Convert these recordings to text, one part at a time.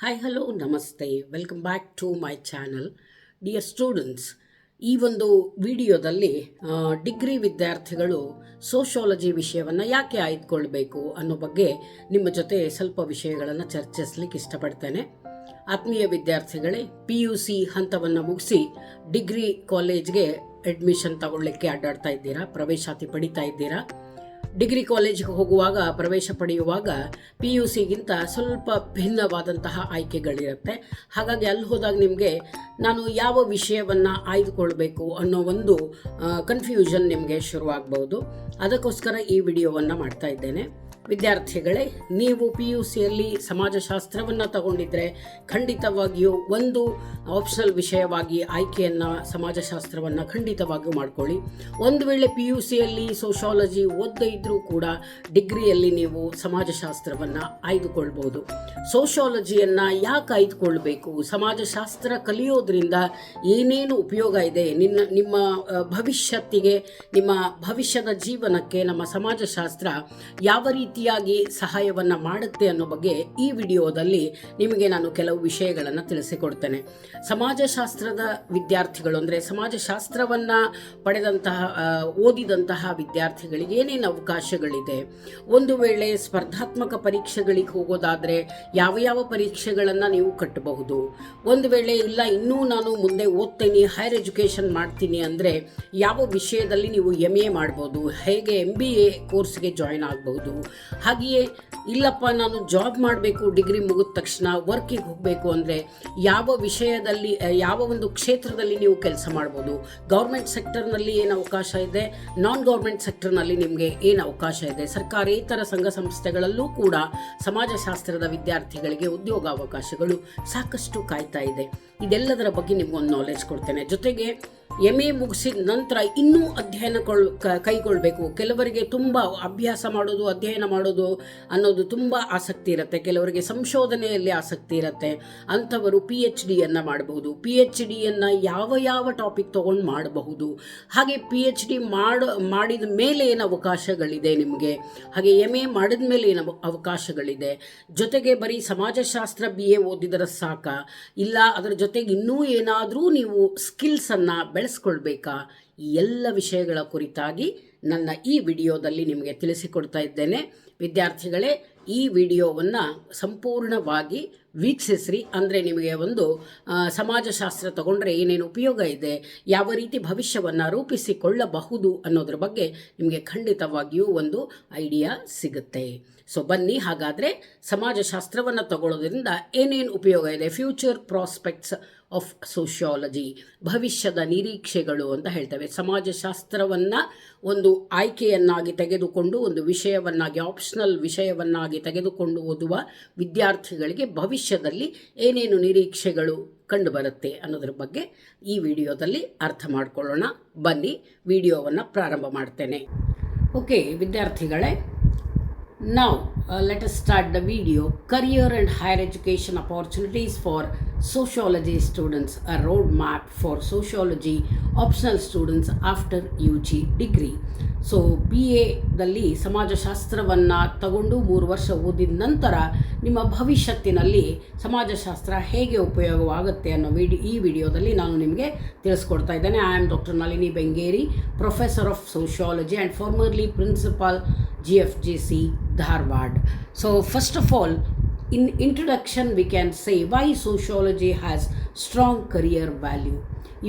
Hi hello ನಮಸ್ತೆ welcome back to my channel. Dear students, ಈ ಒಂದು ವಿಡಿಯೋದಲ್ಲಿ ಡಿಗ್ರಿ ವಿದ್ಯಾರ್ಥಿಗಳು ಸೋಷಿಯಾಲಜಿ ವಿಷಯವನ್ನು ಯಾಕೆ ಆಯ್ದುಕೊಳ್ಬೇಕು ಅನ್ನೋ ಬಗ್ಗೆ ನಿಮ್ಮ ಜೊತೆ ಸ್ವಲ್ಪ ವಿಷಯಗಳನ್ನು ಚರ್ಚಿಸಲಿಕ್ಕೆ ಇಷ್ಟಪಡ್ತೇನೆ. ಆತ್ಮೀಯ ವಿದ್ಯಾರ್ಥಿಗಳೇ, PUC ಹಂತವನ್ನು ಮುಗಿಸಿ ಡಿಗ್ರಿ ಕಾಲೇಜ್ಗೆ ಅಡ್ಮಿಷನ್ ತಗೊಳ್ಳಿಕ್ಕೆ ಅಡ್ಡಾಡ್ತಾ ಇದ್ದೀರಾ, ಪ್ರವೇಶಾತಿ ಪಡಿತಾ ಇದ್ದೀರಾ. ಡಿಗ್ರಿ ಕಾಲೇಜಿಗೆ ಹೋಗುವಾಗ, ಪ್ರವೇಶ ಪಡೆಯುವಾಗ PUCಗಿಂತ ಸ್ವಲ್ಪ ಭಿನ್ನವಾದಂತಹ ಆಯ್ಕೆಗಳಿರುತ್ತೆ. ಹಾಗಾಗಿ ಅಲ್ಲಿ ಹೋದಾಗ ನಿಮಗೆ ನಾನು ಯಾವ ವಿಷಯವನ್ನು ಆಯ್ದುಕೊಳ್ಬೇಕು ಅನ್ನೋ ಒಂದು ಕನ್ಫ್ಯೂಷನ್ ನಿಮಗೆ ಶುರುವಾಗಬಹುದು. ಅದಕ್ಕೋಸ್ಕರ ಈ ವಿಡಿಯೋವನ್ನು ಮಾಡ್ತಾ ಇದ್ದೇನೆ. ವಿದ್ಯಾರ್ಥಿಗಳೇ, ನೀವು PUCಯಲ್ಲಿ ಸಮಾಜಶಾಸ್ತ್ರವನ್ನು ತಗೊಂಡಿದ್ರೆ ಖಂಡಿತವಾಗಿಯೂ ಒಂದು ಆಪ್ಷನಲ್ ವಿಷಯವಾಗಿ ಆಯ್ಕೆಯನ್ನು ಸಮಾಜಶಾಸ್ತ್ರವನ್ನು ಖಂಡಿತವಾಗಿಯೂ ಮಾಡ್ಕೊಳ್ಳಿ. ಒಂದು ವೇಳೆ PUCಯಲ್ಲಿ ಸೋಷಿಯಾಲಜಿ ಓದದೇ ಇದ್ದರೂ ಕೂಡ ಡಿಗ್ರಿಯಲ್ಲಿ ನೀವು ಸಮಾಜಶಾಸ್ತ್ರವನ್ನು ಆಯ್ದುಕೊಳ್ಬೋದು. ಸೋಷಿಯಾಲಜಿಯನ್ನು ಯಾಕೆ ಆಯ್ದುಕೊಳ್ಬೇಕು, ಸಮಾಜಶಾಸ್ತ್ರ ಕಲಿಯೋದ್ರಿಂದ ಏನೇನು ಉಪಯೋಗ ಇದೆ, ನಿಮ್ಮ ಭವಿಷ್ಯತ್ತಿಗೆ, ನಿಮ್ಮ ಭವಿಷ್ಯದ ಜೀವನಕ್ಕೆ ನಮ್ಮ ಸಮಾಜಶಾಸ್ತ್ರ ಯಾವ ರೀತಿಯಾಗಿ ಸಹಾಯವನ್ನು ಮಾಡುತ್ತೆ ಅನ್ನೋ ಬಗ್ಗೆ ಈ ವಿಡಿಯೋದಲ್ಲಿ ನಿಮಗೆ ನಾನು ಕೆಲವು ವಿಷಯಗಳನ್ನು ತಿಳಿಸಿಕೊಡ್ತೇನೆ. ಸಮಾಜಶಾಸ್ತ್ರದ ವಿದ್ಯಾರ್ಥಿಗಳು ಅಂದರೆ ಸಮಾಜಶಾಸ್ತ್ರವನ್ನು ಪಡೆದಂತಹ ಓದಿದಂತಹ ವಿದ್ಯಾರ್ಥಿಗಳಿಗೆ ಏನೇನು ಅವಕಾಶಗಳಿದೆ, ಒಂದು ವೇಳೆ ಸ್ಪರ್ಧಾತ್ಮಕ ಪರೀಕ್ಷೆಗಳಿಗೆ ಹೋಗೋದಾದರೆ ಯಾವ ಪರೀಕ್ಷೆಗಳನ್ನು ನೀವು ಕಟ್ಟಬಹುದು, ಒಂದು ವೇಳೆ ಇಲ್ಲ ಇನ್ನೂ ನಾನು ಮುಂದೆ ಓದ್ತೀನಿ, ಹೈಯರ್ ಎಜುಕೇಷನ್ ಮಾಡ್ತೀನಿ ಅಂದರೆ ಯಾವ ವಿಷಯದಲ್ಲಿ ನೀವು MA ಮಾಡ್ಬೋದು, ಹೇಗೆ MBA ಕೋರ್ಸ್ಗೆ ಜಾಯಿನ್ ಆಗಬಹುದು, ಹಾಗೆಯೇ ಇಲ್ಲಪ್ಪ ನಾನು ಜಾಬ್ ಮಾಡಬೇಕು, ಡಿಗ್ರಿ ಮುಗಿದ ತಕ್ಷಣ ವರ್ಕಿಗೆ ಹೋಗಬೇಕು ಅಂದರೆ ಯಾವ ವಿಷಯದಲ್ಲಿ, ಯಾವ ಒಂದು ಕ್ಷೇತ್ರದಲ್ಲಿ ನೀವು ಕೆಲಸ ಮಾಡ್ಬೋದು, ಗೌರ್ಮೆಂಟ್ ಸೆಕ್ಟರ್ನಲ್ಲಿ ಏನು ಅವಕಾಶ ಇದೆ, ನಾನ್ ಗೌರ್ಮೆಂಟ್ ಸೆಕ್ಟರ್ನಲ್ಲಿ ನಿಮಗೆ ಏನು ಅವಕಾಶ ಇದೆ, ಸರ್ಕಾರೇತರ ಸಂಘ ಸಂಸ್ಥೆಗಳಲ್ಲೂ ಕೂಡ ಸಮಾಜಶಾಸ್ತ್ರದ ವಿದ್ಯಾರ್ಥಿಗಳಿಗೆ ಉದ್ಯೋಗಾವಕಾಶಗಳು ಸಾಕಷ್ಟು ಕಾಯ್ತಾ ಇದೆ. ಇದೆಲ್ಲದರ ಬಗ್ಗೆ ನಿಮಗೊಂದು ನಾಲೆಜ್ ಕೊಡ್ತೇನೆ. ಜೊತೆಗೆ MA ಮುಗಿಸಿದ ನಂತರ ಇನ್ನೂ ಅಧ್ಯಯನ ಕೈಗೊಳ್ಳಬೇಕು. ಕೆಲವರಿಗೆ ತುಂಬ ಅಭ್ಯಾಸ ಮಾಡೋದು, ಅಧ್ಯಯನ ಮಾಡೋದು ಅನ್ನೋದು ತುಂಬ ಆಸಕ್ತಿ ಇರುತ್ತೆ, ಕೆಲವರಿಗೆ ಸಂಶೋಧನೆಯಲ್ಲಿ ಆಸಕ್ತಿ ಇರುತ್ತೆ. ಅಂಥವರು PhDಯನ್ನು ಮಾಡಬಹುದು. PhDಯನ್ನು ಯಾವ ಟಾಪಿಕ್ ತೊಗೊಂಡು ಮಾಡಬಹುದು, ಹಾಗೆ PhD ಮಾಡಿದ ಮೇಲೆ ಏನು ಅವಕಾಶಗಳಿದೆ ನಿಮಗೆ, ಹಾಗೆ MA ಮಾಡಿದ ಮೇಲೆ ಏನು ಅವಕಾಶಗಳಿದೆ. ಜೊತೆಗೆ ಬರೀ ಸಮಾಜಶಾಸ್ತ್ರ BA ಓದಿದರೆ ಸಾಕ, ಇಲ್ಲ ಅದರ ಜೊತೆಗೆ ಇನ್ನೂ ಏನಾದರೂ ನೀವು ಸ್ಕಿಲ್ಸನ್ನು ಬೆಳೆಸ್ಕೊಳ್ಬೇಕಾ, ಈ ಎಲ್ಲ ವಿಷಯಗಳ ಕುರಿತಾಗಿ ನನ್ನ ಈ ವಿಡಿಯೋದಲ್ಲಿ ನಿಮಗೆ ತಿಳಿಸಿಕೊಡ್ತಾ ಇದ್ದೇನೆ. ವಿದ್ಯಾರ್ಥಿಗಳೇ, ಈ ವಿಡಿಯೋವನ್ನು ಸಂಪೂರ್ಣವಾಗಿ ವೀಕ್ಷಿಸ್ರಿ. ಅಂದರೆ ನಿಮಗೆ ಒಂದು ಸಮಾಜಶಾಸ್ತ್ರ ತಗೊಂಡ್ರೆ ಏನೇನು ಉಪಯೋಗ ಇದೆ, ಯಾವ ರೀತಿ ಭವಿಷ್ಯವನ್ನು ರೂಪಿಸಿಕೊಳ್ಳಬಹುದು ಅನ್ನೋದ್ರ ಬಗ್ಗೆ ನಿಮಗೆ ಖಂಡಿತವಾಗಿಯೂ ಒಂದು ಐಡಿಯಾ ಸಿಗುತ್ತೆ. ಸೊ ಬನ್ನಿ, ಹಾಗಾದರೆ ಸಮಾಜಶಾಸ್ತ್ರವನ್ನು ತಗೊಳ್ಳೋದ್ರಿಂದ ಏನೇನು ಉಪಯೋಗ ಇದೆ, ಫ್ಯೂಚರ್ ಪ್ರಾಸ್ಪೆಕ್ಟ್ಸ್ ಆಫ್ ಸೋಷಿಯಾಲಜಿ, ಭವಿಷ್ಯದ ನಿರೀಕ್ಷೆಗಳು ಅಂತ ಹೇಳ್ತೇವೆ. ಸಮಾಜಶಾಸ್ತ್ರವನ್ನು ಒಂದು ಆಯ್ಕೆಯನ್ನಾಗಿ ತೆಗೆದುಕೊಂಡು, ಒಂದು ವಿಷಯವನ್ನಾಗಿ, ಆಪ್ಷನಲ್ ವಿಷಯವನ್ನಾಗಿ ತೆಗೆದುಕೊಂಡು ಓದುವ ವಿದ್ಯಾರ್ಥಿಗಳಿಗೆ ಭವಿಷ್ಯದಲ್ಲಿ ಏನೇನು ನಿರೀಕ್ಷೆಗಳು ಕಂಡುಬರುತ್ತೆ ಅನ್ನೋದ್ರ ಬಗ್ಗೆ ಈ ವಿಡಿಯೋದಲ್ಲಿ ಅರ್ಥ ಮಾಡ್ಕೊಳ್ಳೋಣ. ಬನ್ನಿ, ವಿಡಿಯೋವನ್ನು ಪ್ರಾರಂಭ ಮಾಡ್ತೇನೆ. ಓಕೆ ವಿದ್ಯಾರ್ಥಿಗಳೇ, now let us start the video. Career and higher education opportunities for sociology students, a roadmap for sociology optional students after UG degree. So BAದಲ್ಲಿ ಸಮಾಜಶಾಸ್ತ್ರವನ್ನು ತಗೊಂಡು 3 ವರ್ಷ ಓದಿದ ನಂತರ ನಿಮ್ಮ ಭವಿಷ್ಯತ್ತಿನಲ್ಲಿ ಸಮಾಜಶಾಸ್ತ್ರ ಹೇಗೆ ಉಪಯೋಗವಾಗುತ್ತೆ ಅನ್ನೋ ಈ ವಿಡಿಯೋದಲ್ಲಿ ನಾನು ನಿಮಗೆ ತಿಳಿಸ್ಕೊಡ್ತಾ ಇದ್ದೇನೆ. I am doctor Nalini Bengeri, professor of sociology and formerly principal GFGC Dharwad. So first of all, in introduction we can say why sociology has strong career value.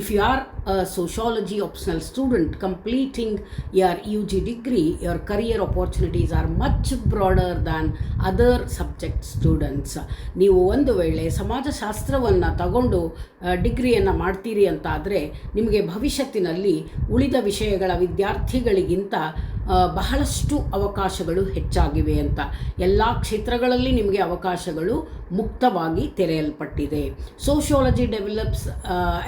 If you are a sociology optional student completing your UG degree, your career opportunities are much broader than other subject students. ನೀವು ಒಂದು ವೇಳೆ ಸಮಾಜಶಾಸ್ತ್ರವನ್ನು ತಗೊಂಡು ಡಿಗ್ರಿಯನ್ನು ಮಾಡ್ತೀರಿ ಅಂತ ಆದರೆ ನಿಮಗೆ ಭವಿಷ್ಯತ್ತಿನಲ್ಲಿ ಉಳಿದ ವಿಷಯಗಳ ವಿದ್ಯಾರ್ಥಿಗಳಿಗಿಂತ ಬಹಳಷ್ಟು ಅವಕಾಶಗಳು ಹೆಚ್ಚಾಗಿವೆ ಅಂತ. ಎಲ್ಲ ಕ್ಷೇತ್ರಗಳಲ್ಲಿ ನಿಮಗೆ ಅವಕಾಶಗಳು ಮುಕ್ತವಾಗಿ ತೆರೆಯಲ್ಪಟ್ಟಿದೆ. Sociology develops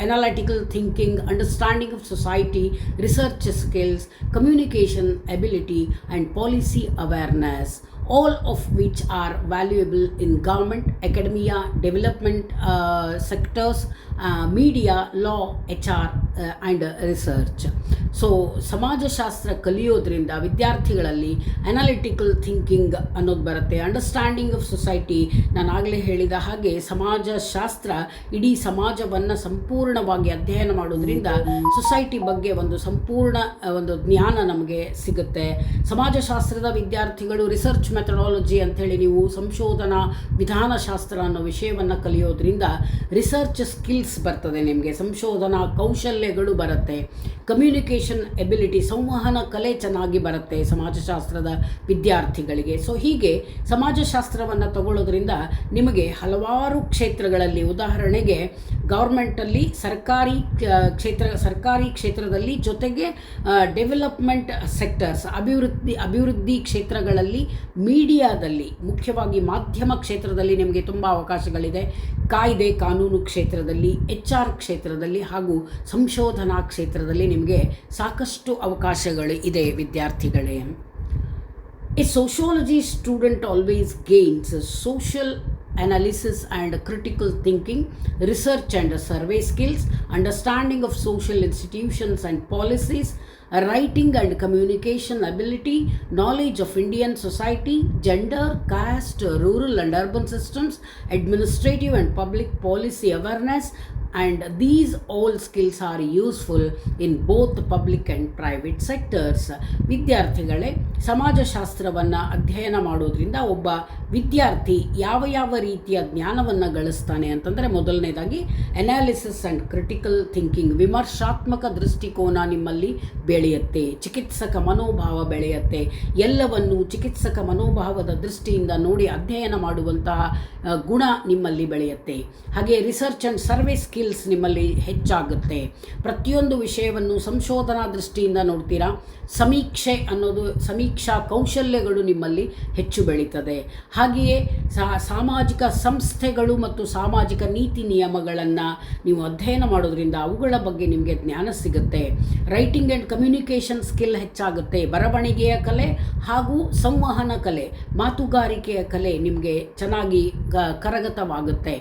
analytical thinking, understanding of society, research skills, communication ability and policy awareness. all of which are valuable in government, academia, development sectors, media, law, HR and research. So ಸಮಾಜಶಾಸ್ತ್ರ ಕಲಿಯೋದ್ರಿಂದ ವಿದ್ಯಾರ್ಥಿಗಳಲ್ಲಿ ಅನಾಲಿಟಿಕಲ್ ಥಿಂಕಿಂಗ್ ಅನ್ನೋದು ಬರುತ್ತೆ, understanding of society. ನಾನು ಆಗಲೇ ಹೇಳಿದ ಹಾಗೆ ಸಮಾಜಶಾಸ್ತ್ರ ಇಡೀ ಸಮಾಜವನ್ನು ಸಂಪೂರ್ಣವಾಗಿ ಅಧ್ಯಯನ ಮಾಡೋದ್ರಿಂದ ಸೊಸೈಟಿ ಬಗ್ಗೆ ಒಂದು ಸಂಪೂರ್ಣ ಒಂದು ಜ್ಞಾನ ನಮಗೆ ಸಿಗುತ್ತೆ. ಸಮಾಜಶಾಸ್ತ್ರದ ವಿದ್ಯಾರ್ಥಿಗಳು ರಿಸರ್ಚ್ ಮೆಥಡಾಲಜಿ ಅಂಥೇಳಿ ನೀವು ಸಂಶೋಧನಾ ವಿಧಾನಶಾಸ್ತ್ರ ಅನ್ನೋ ವಿಷಯವನ್ನು ಕಲಿಯೋದ್ರಿಂದ ರಿಸರ್ಚ್ ಸ್ಕಿಲ್ಸ್ ಬರ್ತದೆ, ನಿಮಗೆ ಸಂಶೋಧನಾ ಕೌಶಲ್ಯಗಳು ಬರುತ್ತೆ, ಕಮ್ಯುನಿಕೇಷನ್ ಎಬಿಲಿಟಿ ಸಂವಹನ ಕಲೆ ಚೆನ್ನಾಗಿ ಬರುತ್ತೆ ಸಮಾಜಶಾಸ್ತ್ರದ ವಿದ್ಯಾರ್ಥಿಗಳಿಗೆ. ಸೊ ಹೀಗೆ ಸಮಾಜಶಾಸ್ತ್ರವನ್ನು ತಗೊಳ್ಳೋದ್ರಿಂದ ನಿಮಗೆ ಹಲವಾರು ಕ್ಷೇತ್ರಗಳಲ್ಲಿ, ಉದಾಹರಣೆಗೆ ಗೌರ್ಮೆಂಟಲ್ಲಿ ಸರ್ಕಾರಿ ಕ್ಷೇತ್ರದಲ್ಲಿ ಜೊತೆಗೆ ಡೆವಲಪ್ಮೆಂಟ್ ಸೆಕ್ಟರ್ಸ್ ಅಭಿವೃದ್ಧಿ ಕ್ಷೇತ್ರಗಳಲ್ಲಿ, ಮೀಡಿಯಾದಲ್ಲಿ, ಮುಖ್ಯವಾಗಿ ಮಾಧ್ಯಮ ಕ್ಷೇತ್ರದಲ್ಲಿ ನಿಮಗೆ ತುಂಬ ಅವಕಾಶಗಳಿದೆ, ಕಾಯ್ದೆ ಕಾನೂನು ಕ್ಷೇತ್ರದಲ್ಲಿ, HR ಕ್ಷೇತ್ರದಲ್ಲಿ ಹಾಗೂ ಸಂಶೋಧನಾ ಕ್ಷೇತ್ರದಲ್ಲಿ ನಿಮಗೆ ಸಾಕಷ್ಟು ಅವಕಾಶಗಳು ಇದೆ ವಿದ್ಯಾರ್ಥಿಗಳೇ. A sociology student always gains social analysis and critical thinking, research and survey skills, understanding of social institutions and policies, writing and communication ability, knowledge of Indian society, gender, caste, rural and urban systems, administrative and public policy awareness, and these all skills are useful in both public and private sectors. ವಿದ್ಯಾರ್ಥಿಗಳೇ, ಸಮಾಜಶಾಸ್ತ್ರವನ್ನು ಅಧ್ಯಯನ ಮಾಡೋದ್ರಿಂದ ಒಬ್ಬ ವಿದ್ಯಾರ್ಥಿ ಯಾವ ರೀತಿಯ ಜ್ಞಾನವನ್ನು ಗಳಿಸ್ತಾನೆ ಅಂತಂದರೆ, ಮೊದಲನೇದಾಗಿ ಅನಾಲಿಸಿಸ್ ಆ್ಯಂಡ್ ಕ್ರಿಟಿಕಲ್ ಥಿಂಕಿಂಗ್, ವಿಮರ್ಶಾತ್ಮಕ ದೃಷ್ಟಿಕೋನ ನಿಮ್ಮಲ್ಲಿ ಬೆಳೆಯುತ್ತೆ, ಚಿಕಿತ್ಸಕ ಮನೋಭಾವ ಬೆಳೆಯುತ್ತೆ, ಎಲ್ಲವನ್ನು ಚಿಕಿತ್ಸಕ ಮನೋಭಾವದ ದೃಷ್ಟಿಯಿಂದ ನೋಡಿ ಅಧ್ಯಯನ ಮಾಡುವಂತಹ ಗುಣ ನಿಮ್ಮಲ್ಲಿ ಬೆಳೆಯುತ್ತೆ. ಹಾಗೆ ರಿಸರ್ಚ್ ಆ್ಯಂಡ್ ಸರ್ವೆ ಸ್ಕಿಲ್ಸ್ ನಿಮ್ಮಲ್ಲಿ ಹೆಚ್ಚಾಗುತ್ತೆ, ಪ್ರತಿಯೊಂದು ವಿಷಯವನ್ನು ಸಂಶೋಧನಾ ದೃಷ್ಟಿಯಿಂದ ನೋಡ್ತೀರಾ, ಸಮೀಕ್ಷಾ ಕೌಶಲ್ಯಗಳು ನಿಮ್ಮಲ್ಲಿ ಹೆಚ್ಚು ಬೆಳೀತದೆ. ಹಾಗೆಯೇ ಸಾಮಾಜಿಕ ಸಂಸ್ಥೆಗಳು ಮತ್ತು ಸಾಮಾಜಿಕ ನೀತಿ ನಿಯಮಗಳನ್ನು ನೀವು ಅಧ್ಯಯನ ಮಾಡೋದ್ರಿಂದ ಅವುಗಳ ಬಗ್ಗೆ ನಿಮಗೆ ಜ್ಞಾನ ಸಿಗುತ್ತೆ. ರೈಟಿಂಗ್ ಆ್ಯಂಡ್ ಕಮ್ಯುನಿಕೇಷನ್ ಸ್ಕಿಲ್ ಹೆಚ್ಚಾಗುತ್ತೆ, ಬರವಣಿಗೆಯ ಕಲೆ ಹಾಗೂ ಸಂವಹನ ಕಲೆ, ಮಾತುಗಾರಿಕೆಯ ಕಲೆ ನಿಮಗೆ ಚೆನ್ನಾಗಿ ಕರಗತವಾಗುತ್ತೆ.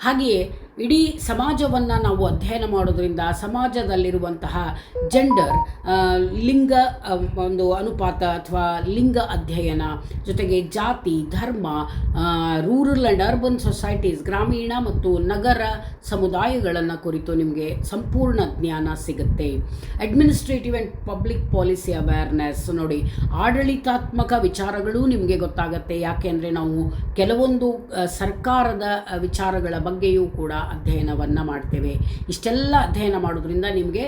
ಹಾಗೆಯೇ ಇಡೀ ಸಮಾಜವನ್ನು ನಾವು ಅಧ್ಯಯನ ಮಾಡೋದ್ರಿಂದ ಸಮಾಜದಲ್ಲಿರುವಂತಹ ಜೆಂಡರ್, ಲಿಂಗ ಒಂದು ಅನುಪಾತ ಅಥವಾ ಲಿಂಗ ಅಧ್ಯಯನ, ಜೊತೆಗೆ ಜಾತಿ, ಧರ್ಮ, ರೂರಲ್ ಆ್ಯಂಡ್ ಅರ್ಬನ್ ಸೊಸೈಟೀಸ್, ಗ್ರಾಮೀಣ ಮತ್ತು ನಗರ ಸಮುದಾಯಗಳನ್ನು ಕುರಿತು ನಿಮಗೆ ಸಂಪೂರ್ಣ ಜ್ಞಾನ ಸಿಗುತ್ತೆ. Administrative and public policy awareness, ನೋಡಿ ಆಡಳಿತಾತ್ಮಕ ವಿಚಾರಗಳು ನಿಮಗೆ ಗೊತ್ತಾಗುತ್ತೆ, ಯಾಕೆಂದರೆ ನಾವು ಕೆಲವೊಂದು ಸರ್ಕಾರದ ವಿಚಾರಗಳ ಬಗ್ಗೆಯೂ ಕೂಡ ಅಧ್ಯಯನವನ್ನು ಮಾಡ್ತೇವೆ. ಇಷ್ಟೆಲ್ಲ ಅಧ್ಯಯನ ಮಾಡೋದ್ರಿಂದ ನಿಮಗೆ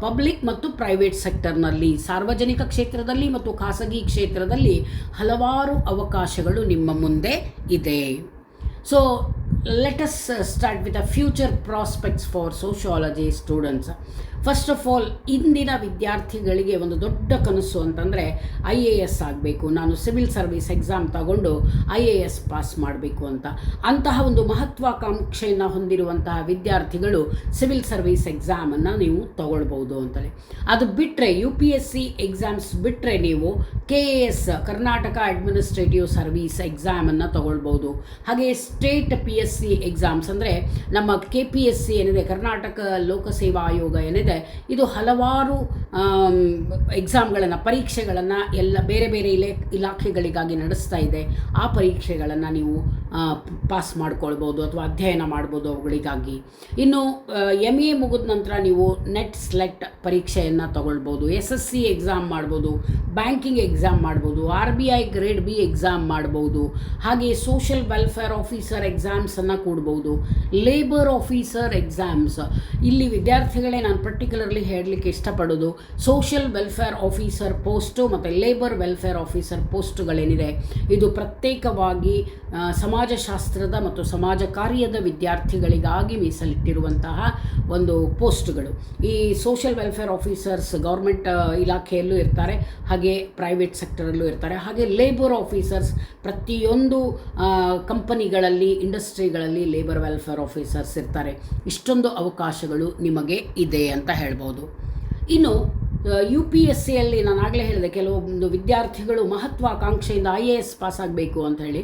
ಪಬ್ಲಿಕ್ ಮತ್ತು ಪ್ರೈವೇಟ್ ಸೆಕ್ಟರ್ನಲ್ಲಿ, ಸಾರ್ವಜನಿಕ ಕ್ಷೇತ್ರದಲ್ಲಿ ಮತ್ತು ಖಾಸಗಿ ಕ್ಷೇತ್ರದಲ್ಲಿ ಹಲವಾರು ಅವಕಾಶಗಳು ನಿಮ್ಮ ಮುಂದೆ ಇದೆ. So let us start with a future prospects for sociology students. First of all, ಇಂದಿನ ವಿದ್ಯಾರ್ಥಿಗಳಿಗೆ ಒಂದು ದೊಡ್ಡ ಕನಸು ಅಂತಂದರೆ IAS ಆಗಬೇಕು, ನಾನು ಸಿವಿಲ್ ಸರ್ವಿಸ್ ಎಕ್ಸಾಮ್ ತಗೊಂಡು IAS ಪಾಸ್ ಮಾಡಬೇಕು ಅಂತಹ ಒಂದು ಮಹತ್ವಾಕಾಂಕ್ಷೆಯನ್ನು ಹೊಂದಿರುವಂತಹ ವಿದ್ಯಾರ್ಥಿಗಳು ಸಿವಿಲ್ ಸರ್ವಿಸ್ ಎಕ್ಸಾಮನ್ನು ನೀವು ತಗೊಳ್ಬೋದು ಅಂತಲೇ. ಅದು ಬಿಟ್ಟರೆ UPSC ಎಕ್ಸಾಮ್ಸ್ ಬಿಟ್ಟರೆ ನೀವು KAS, ಕರ್ನಾಟಕ ಅಡ್ಮಿನಿಸ್ಟ್ರೇಟಿವ್ ಸರ್ವಿಸ್ ಎಕ್ಸಾಮನ್ನು ತಗೊಳ್ಬೋದು. ಹಾಗೆ ಸ್ಟೇಟ್ PSC ಎಕ್ಸಾಮ್ಸ್ ಅಂದರೆ ನಮ್ಮ KPSC ಏನಿದೆ, ಕರ್ನಾಟಕ ಲೋಕಸೇವಾ ಆಯೋಗ ಏನಿದೆ, ಇದು ಹಲವಾರು ಎಕ್ಸಾಮ್ಗಳನ್ನು, ಪರೀಕ್ಷೆಗಳನ್ನು ಎಲ್ಲ ಬೇರೆ ಬೇರೆ ಇಲಾಖೆಗಳಿಗಾಗಿ ನಡೆಸ್ತಾ ಇದೆ. ಆ ಪರೀಕ್ಷೆಗಳನ್ನು ನೀವು ಪಾಸ್ ಮಾಡ್ಕೊಳ್ಬೋದು ಅಥವಾ ಅಧ್ಯಯನ ಮಾಡ್ಬೋದು ಅವುಗಳಿಗಾಗಿ. ಇನ್ನು MA ಮುಗಿದ ನಂತರ ನೀವು ನೆಟ್ ಸ್ಲೆಟ್ ಪರೀಕ್ಷೆಯನ್ನು ತಗೊಳ್ಬೋದು, SSC ಎಕ್ಸಾಮ್ ಮಾಡ್ಬೋದು, ಬ್ಯಾಂಕಿಂಗ್ ಎಕ್ಸಾಮ್ ಮಾಡ್ಬೋದು, RBI ಗ್ರೇಡ್ B ಎಕ್ಸಾಮ್ ಮಾಡ್ಬೋದು. ಹಾಗೆ ಸೋಷಿಯಲ್ ವೆಲ್ಫೇರ್ ಆಫೀಸರ್ ಎಕ್ಸಾಮ್ಸನ್ನು ಕೂಡ್ಬೋದು, ಲೇಬರ್ ಆಫೀಸರ್ ಎಕ್ಸಾಮ್ಸ್. ಇಲ್ಲಿ ವಿದ್ಯಾರ್ಥಿಗಳೇ ನಾನು ಪರ್ಟಿಕ್ಯುಲರ್ಲಿ ಹೇಳಲಿಕ್ಕೆ ಇಷ್ಟಪಡೋದು, ಸೋಷಿಯಲ್ ವೆಲ್ಫೇರ್ ಆಫೀಸರ್ ಪೋಸ್ಟು ಮತ್ತು ಲೇಬರ್ ವೆಲ್ಫೇರ್ ಆಫೀಸರ್ ಪೋಸ್ಟುಗಳೇನಿದೆ, ಇದು ಪ್ರತ್ಯೇಕವಾಗಿ ಸಮಾಜಶಾಸ್ತ್ರದ ಮತ್ತು ಸಮಾಜ ಕಾರ್ಯದ ವಿದ್ಯಾರ್ಥಿಗಳಿಗಾಗಿ ಮೀಸಲಿಟ್ಟಿರುವಂತಹ ಒಂದು ಪೋಸ್ಟ್ಗಳು. ಈ ಸೋಷಿಯಲ್ ವೆಲ್ಫೇರ್ ಆಫೀಸರ್ಸ್ ಗೌರ್ಮೆಂಟ್ ಇಲಾಖೆಯಲ್ಲೂ ಇರ್ತಾರೆ, ಹಾಗೆ ಪ್ರೈವೇಟ್ ಸೆಕ್ಟರಲ್ಲೂ ಇರ್ತಾರೆ. ಹಾಗೆ ಲೇಬರ್ ಆಫೀಸರ್ಸ್ ಪ್ರತಿಯೊಂದು ಕಂಪನಿಗಳಲ್ಲಿ, ಇಂಡಸ್ಟ್ರಿಗಳಲ್ಲಿ ಲೇಬರ್ ವೆಲ್ಫೇರ್ ಆಫೀಸರ್ಸ್ ಇರ್ತಾರೆ. ಇಷ್ಟೊಂದು ಅವಕಾಶಗಳು ನಿಮಗೆ ಇದೆ ಅಂತ ಹೇಳ್ಬೋದು. ಇನ್ನು UPSCಯಲ್ಲಿ ನಾನು ಆಗಲೇ ಹೇಳಿದೆ, ಕೆಲವೊಂದು ವಿದ್ಯಾರ್ಥಿಗಳು ಮಹತ್ವಾಕಾಂಕ್ಷೆಯಿಂದ IAS ಪಾಸ್ ಆಗಬೇಕು ಅಂತ ಹೇಳಿ.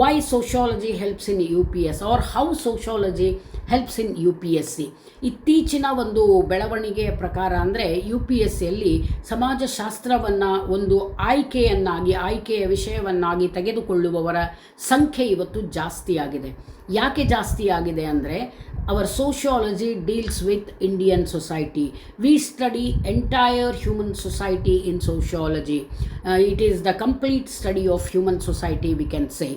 Why sociology helps in UPS or how sociology helps in UPSC. ಇತ್ತೀಚಿನ ಒಂದು ಬೆಳವಣಿಗೆಯ ಪ್ರಕಾರ ಅಂದರೆ UPSCಯಲ್ಲಿ ಸಮಾಜಶಾಸ್ತ್ರವನ್ನು ಒಂದು ಆಯ್ಕೆಯ ವಿಷಯವನ್ನಾಗಿ ತೆಗೆದುಕೊಳ್ಳುವವರ ಸಂಖ್ಯೆ ಇವತ್ತು ಜಾಸ್ತಿ ಆಗಿದೆ. ಯಾಕೆ ಜಾಸ್ತಿ ಆಗಿದೆ ಅಂದರೆ, our sociology deals with Indian society. We study entire human society in sociology. It is the complete study of human society we can say.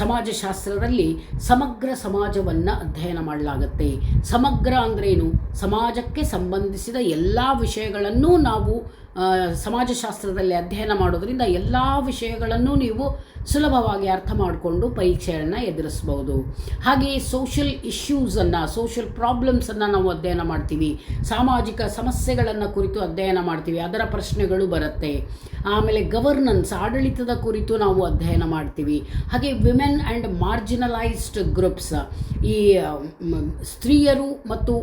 ಸಮಾಜಶಾಸ್ತ್ರದಲ್ಲಿ ಸಮಗ್ರ ಸಮಾಜವನ್ನು ಅಧ್ಯಯನ ಮಾಡಲಾಗುತ್ತೆ. ಸಮಗ್ರ ಅಂದ್ರೇನು? ಸಮಾಜಕ್ಕೆ ಸಂಬಂಧಿಸಿದ ಎಲ್ಲ ವಿಷಯಗಳನ್ನು ನಾವು ಸಮಾಜಶಾಸ್ತ್ರದಲ್ಲಿ ಅಧ್ಯಯನ ಮಾಡೋದ್ರಿಂದ ಎಲ್ಲ ವಿಷಯಗಳನ್ನು ನೀವು ಸುಲಭವಾಗಿ ಅರ್ಥ ಮಾಡಿಕೊಂಡು ಪರೀಕ್ಷೆಯನ್ನು ಎದುರಿಸ್ಬೋದು. ಹಾಗೆಯೇ ಸೋಷಿಯಲ್ ಇಶ್ಯೂಸನ್ನು, ಸೋಷಿಯಲ್ ಪ್ರಾಬ್ಲಮ್ಸನ್ನು ನಾವು ಅಧ್ಯಯನ ಮಾಡ್ತೀವಿ. ಸಾಮಾಜಿಕ ಸಮಸ್ಯೆಗಳನ್ನು ಕುರಿತು ಅಧ್ಯಯನ ಮಾಡ್ತೀವಿ, ಅದರ ಪ್ರಶ್ನೆಗಳು ಬರುತ್ತೆ. ಆಮೇಲೆ ಗವರ್ನೆನ್ಸ್, ಆಡಳಿತದ ಕುರಿತು ನಾವು ಅಧ್ಯಯನ ಮಾಡ್ತೀವಿ. ಹಾಗೆ ವಿಮೆನ್ ಆ್ಯಂಡ್ ಮಾರ್ಜಿನಲೈಸ್ಡ್ ಗ್ರೂಪ್ಸ್, ಈ ಸ್ತ್ರೀಯರು ಮತ್ತು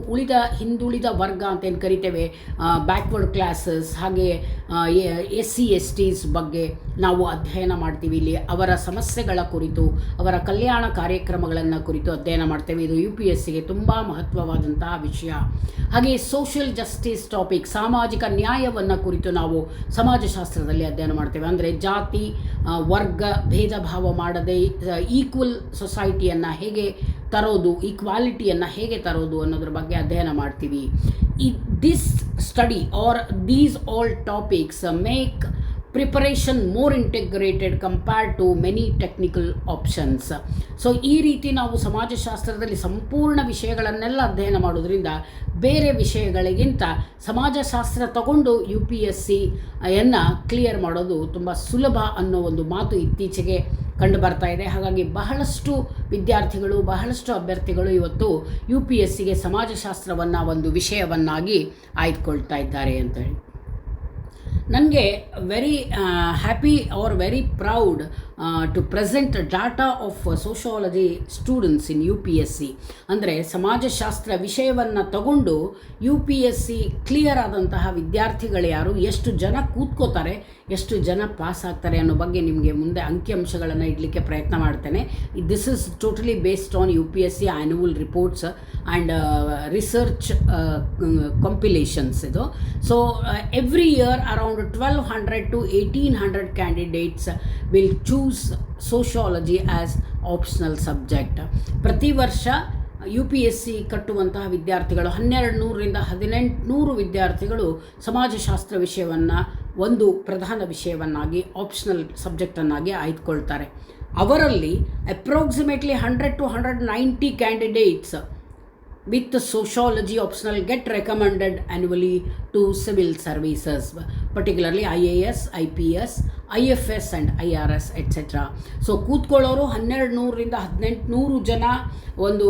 ಹಿಂದುಳಿದ ವರ್ಗ ಅಂತೇನು ಕರಿತೇವೆ, ಬ್ಯಾಕ್ವರ್ಡ್ ಕ್ಲಾಸಸ್, ಹಾಗೆ SC STs ಬಗ್ಗೆ ನಾವು ಅಧ್ಯಯನ ಮಾಡ್ತೀವಿ. ಇಲ್ಲಿ ಅವರ ಸಮಸ್ಯೆಗಳ ಕುರಿತು, ಅವರ ಕಲ್ಯಾಣ ಕಾರ್ಯಕ್ರಮಗಳನ್ನು ಕುರಿತು ಅಧ್ಯಯನ ಮಾಡ್ತೇವೆ. ಇದು UPSCಗೆ ತುಂಬ ಮಹತ್ವವಾದಂತಹ ವಿಷಯ. ಹಾಗೆ ಸೋಷಿಯಲ್ ಜಸ್ಟಿಸ್ ಟಾಪಿಕ್, ಸಾಮಾಜಿಕ ನ್ಯಾಯವನ್ನು ಕುರಿತು ನಾವು ಸಮಾಜಶಾಸ್ತ್ರದಲ್ಲಿ ಅಧ್ಯಯನ ಮಾಡ್ತೇವೆ. ಅಂದರೆ ಜಾತಿ ವರ್ಗ ಭೇದ ಭಾವ ಮಾಡದೆ ಈಕ್ವಲ್ ಸೊಸೈಟಿಯನ್ನು ಹೇಗೆ ತರೋದು, ಈಕ್ವಾಲಿಟಿಯನ್ನು ಹೇಗೆ ತರೋದು ಅನ್ನೋದ್ರ ಬಗ್ಗೆ ಅಧ್ಯಯನ ಮಾಡ್ತೀವಿ. This study or these all topics make preparation more integrated compared to many technical options. So ಈ ರೀತಿ ನಾವು ಸಮಾಜಶಾಸ್ತ್ರದಲ್ಲಿ ಸಂಪೂರ್ಣ ವಿಷಯಗಳನ್ನೆಲ್ಲ ಅಧ್ಯಯನ ಮಾಡೋದ್ರಿಂದ ಬೇರೆ ವಿಷಯಗಳಿಗಿಂತ ಸಮಾಜಶಾಸ್ತ್ರ ತಗೊಂಡು UPSCಯನ್ನು ಕ್ಲಿಯರ್ ಮಾಡೋದು ತುಂಬ ಸುಲಭ ಅನ್ನೋ ಒಂದು ಮಾತು ಇತ್ತೀಚೆಗೆ ಕಂಡು ಬರ್ತಾ ಇದೆ. ಹಾಗಾಗಿ ಬಹಳಷ್ಟು ವಿದ್ಯಾರ್ಥಿಗಳು, ಬಹಳಷ್ಟು ಅಭ್ಯರ್ಥಿಗಳು ಇವತ್ತು UPSCಗೆ ಸಮಾಜಶಾಸ್ತ್ರವನ್ನು ಒಂದು ವಿಷಯವನ್ನಾಗಿ ಆಯ್ದುಕೊಳ್ತಾ ಇದ್ದಾರೆ ಅಂತ ಹೇಳಿ. ನನಗೆ very happy or very proud to present data of sociology students in UPSC. ಅಂದರೆ ಸಮಾಜಶಾಸ್ತ್ರ ವಿಷಯವನ್ನು ತಗೊಂಡು UPSC ಕ್ಲಿಯರ್ ಆದಂತಹ ವಿದ್ಯಾರ್ಥಿಗಳು ಯಾರು, ಎಷ್ಟು ಜನ ಕೂತ್ಕೋತಾರೆ, ಎಷ್ಟು ಜನ ಪಾಸ್ ಆಗ್ತಾರೆ ಅನ್ನೋ ಬಗ್ಗೆ ನಿಮಗೆ ಮುಂದೆ ಅಂಕಿಅಂಶಗಳನ್ನು ಇಡಲಿಕ್ಕೆ ಪ್ರಯತ್ನ ಮಾಡ್ತೇನೆ. This is totally based on UPSC annual reports and research compilations ಇದು. So every year around 1200 to 1800 candidates will choose sociology as optional subject. ಪ್ರತಿ ವರ್ಷ UPSC ಕಟ್ಟುವಂತಹ ವಿದ್ಯಾರ್ಥಿಗಳು 1200ರಿಂದ 1800 ವಿದ್ಯಾರ್ಥಿಗಳು ಸಮಾಜಶಾಸ್ತ್ರ ವಿಷಯವನ್ನು ಒಂದು ಪ್ರಧಾನ ವಿಷಯವನ್ನಾಗಿ ಆಪ್ಷನಲ್ ಸಬ್ಜೆಕ್ಟನ್ನಾಗಿ ಆಯ್ದುಕೊಳ್ತಾರೆ. ಅವರಲ್ಲಿ approximately 100 to 190 candidates with sociology optional get recommended annually to civil services, particularly IAS, IPS, IFS and IRS etc. So ಕೂತ್ಕೊಳ್ಳೋರು 1200ರಿಂದ 1800 ಜನ ಒಂದು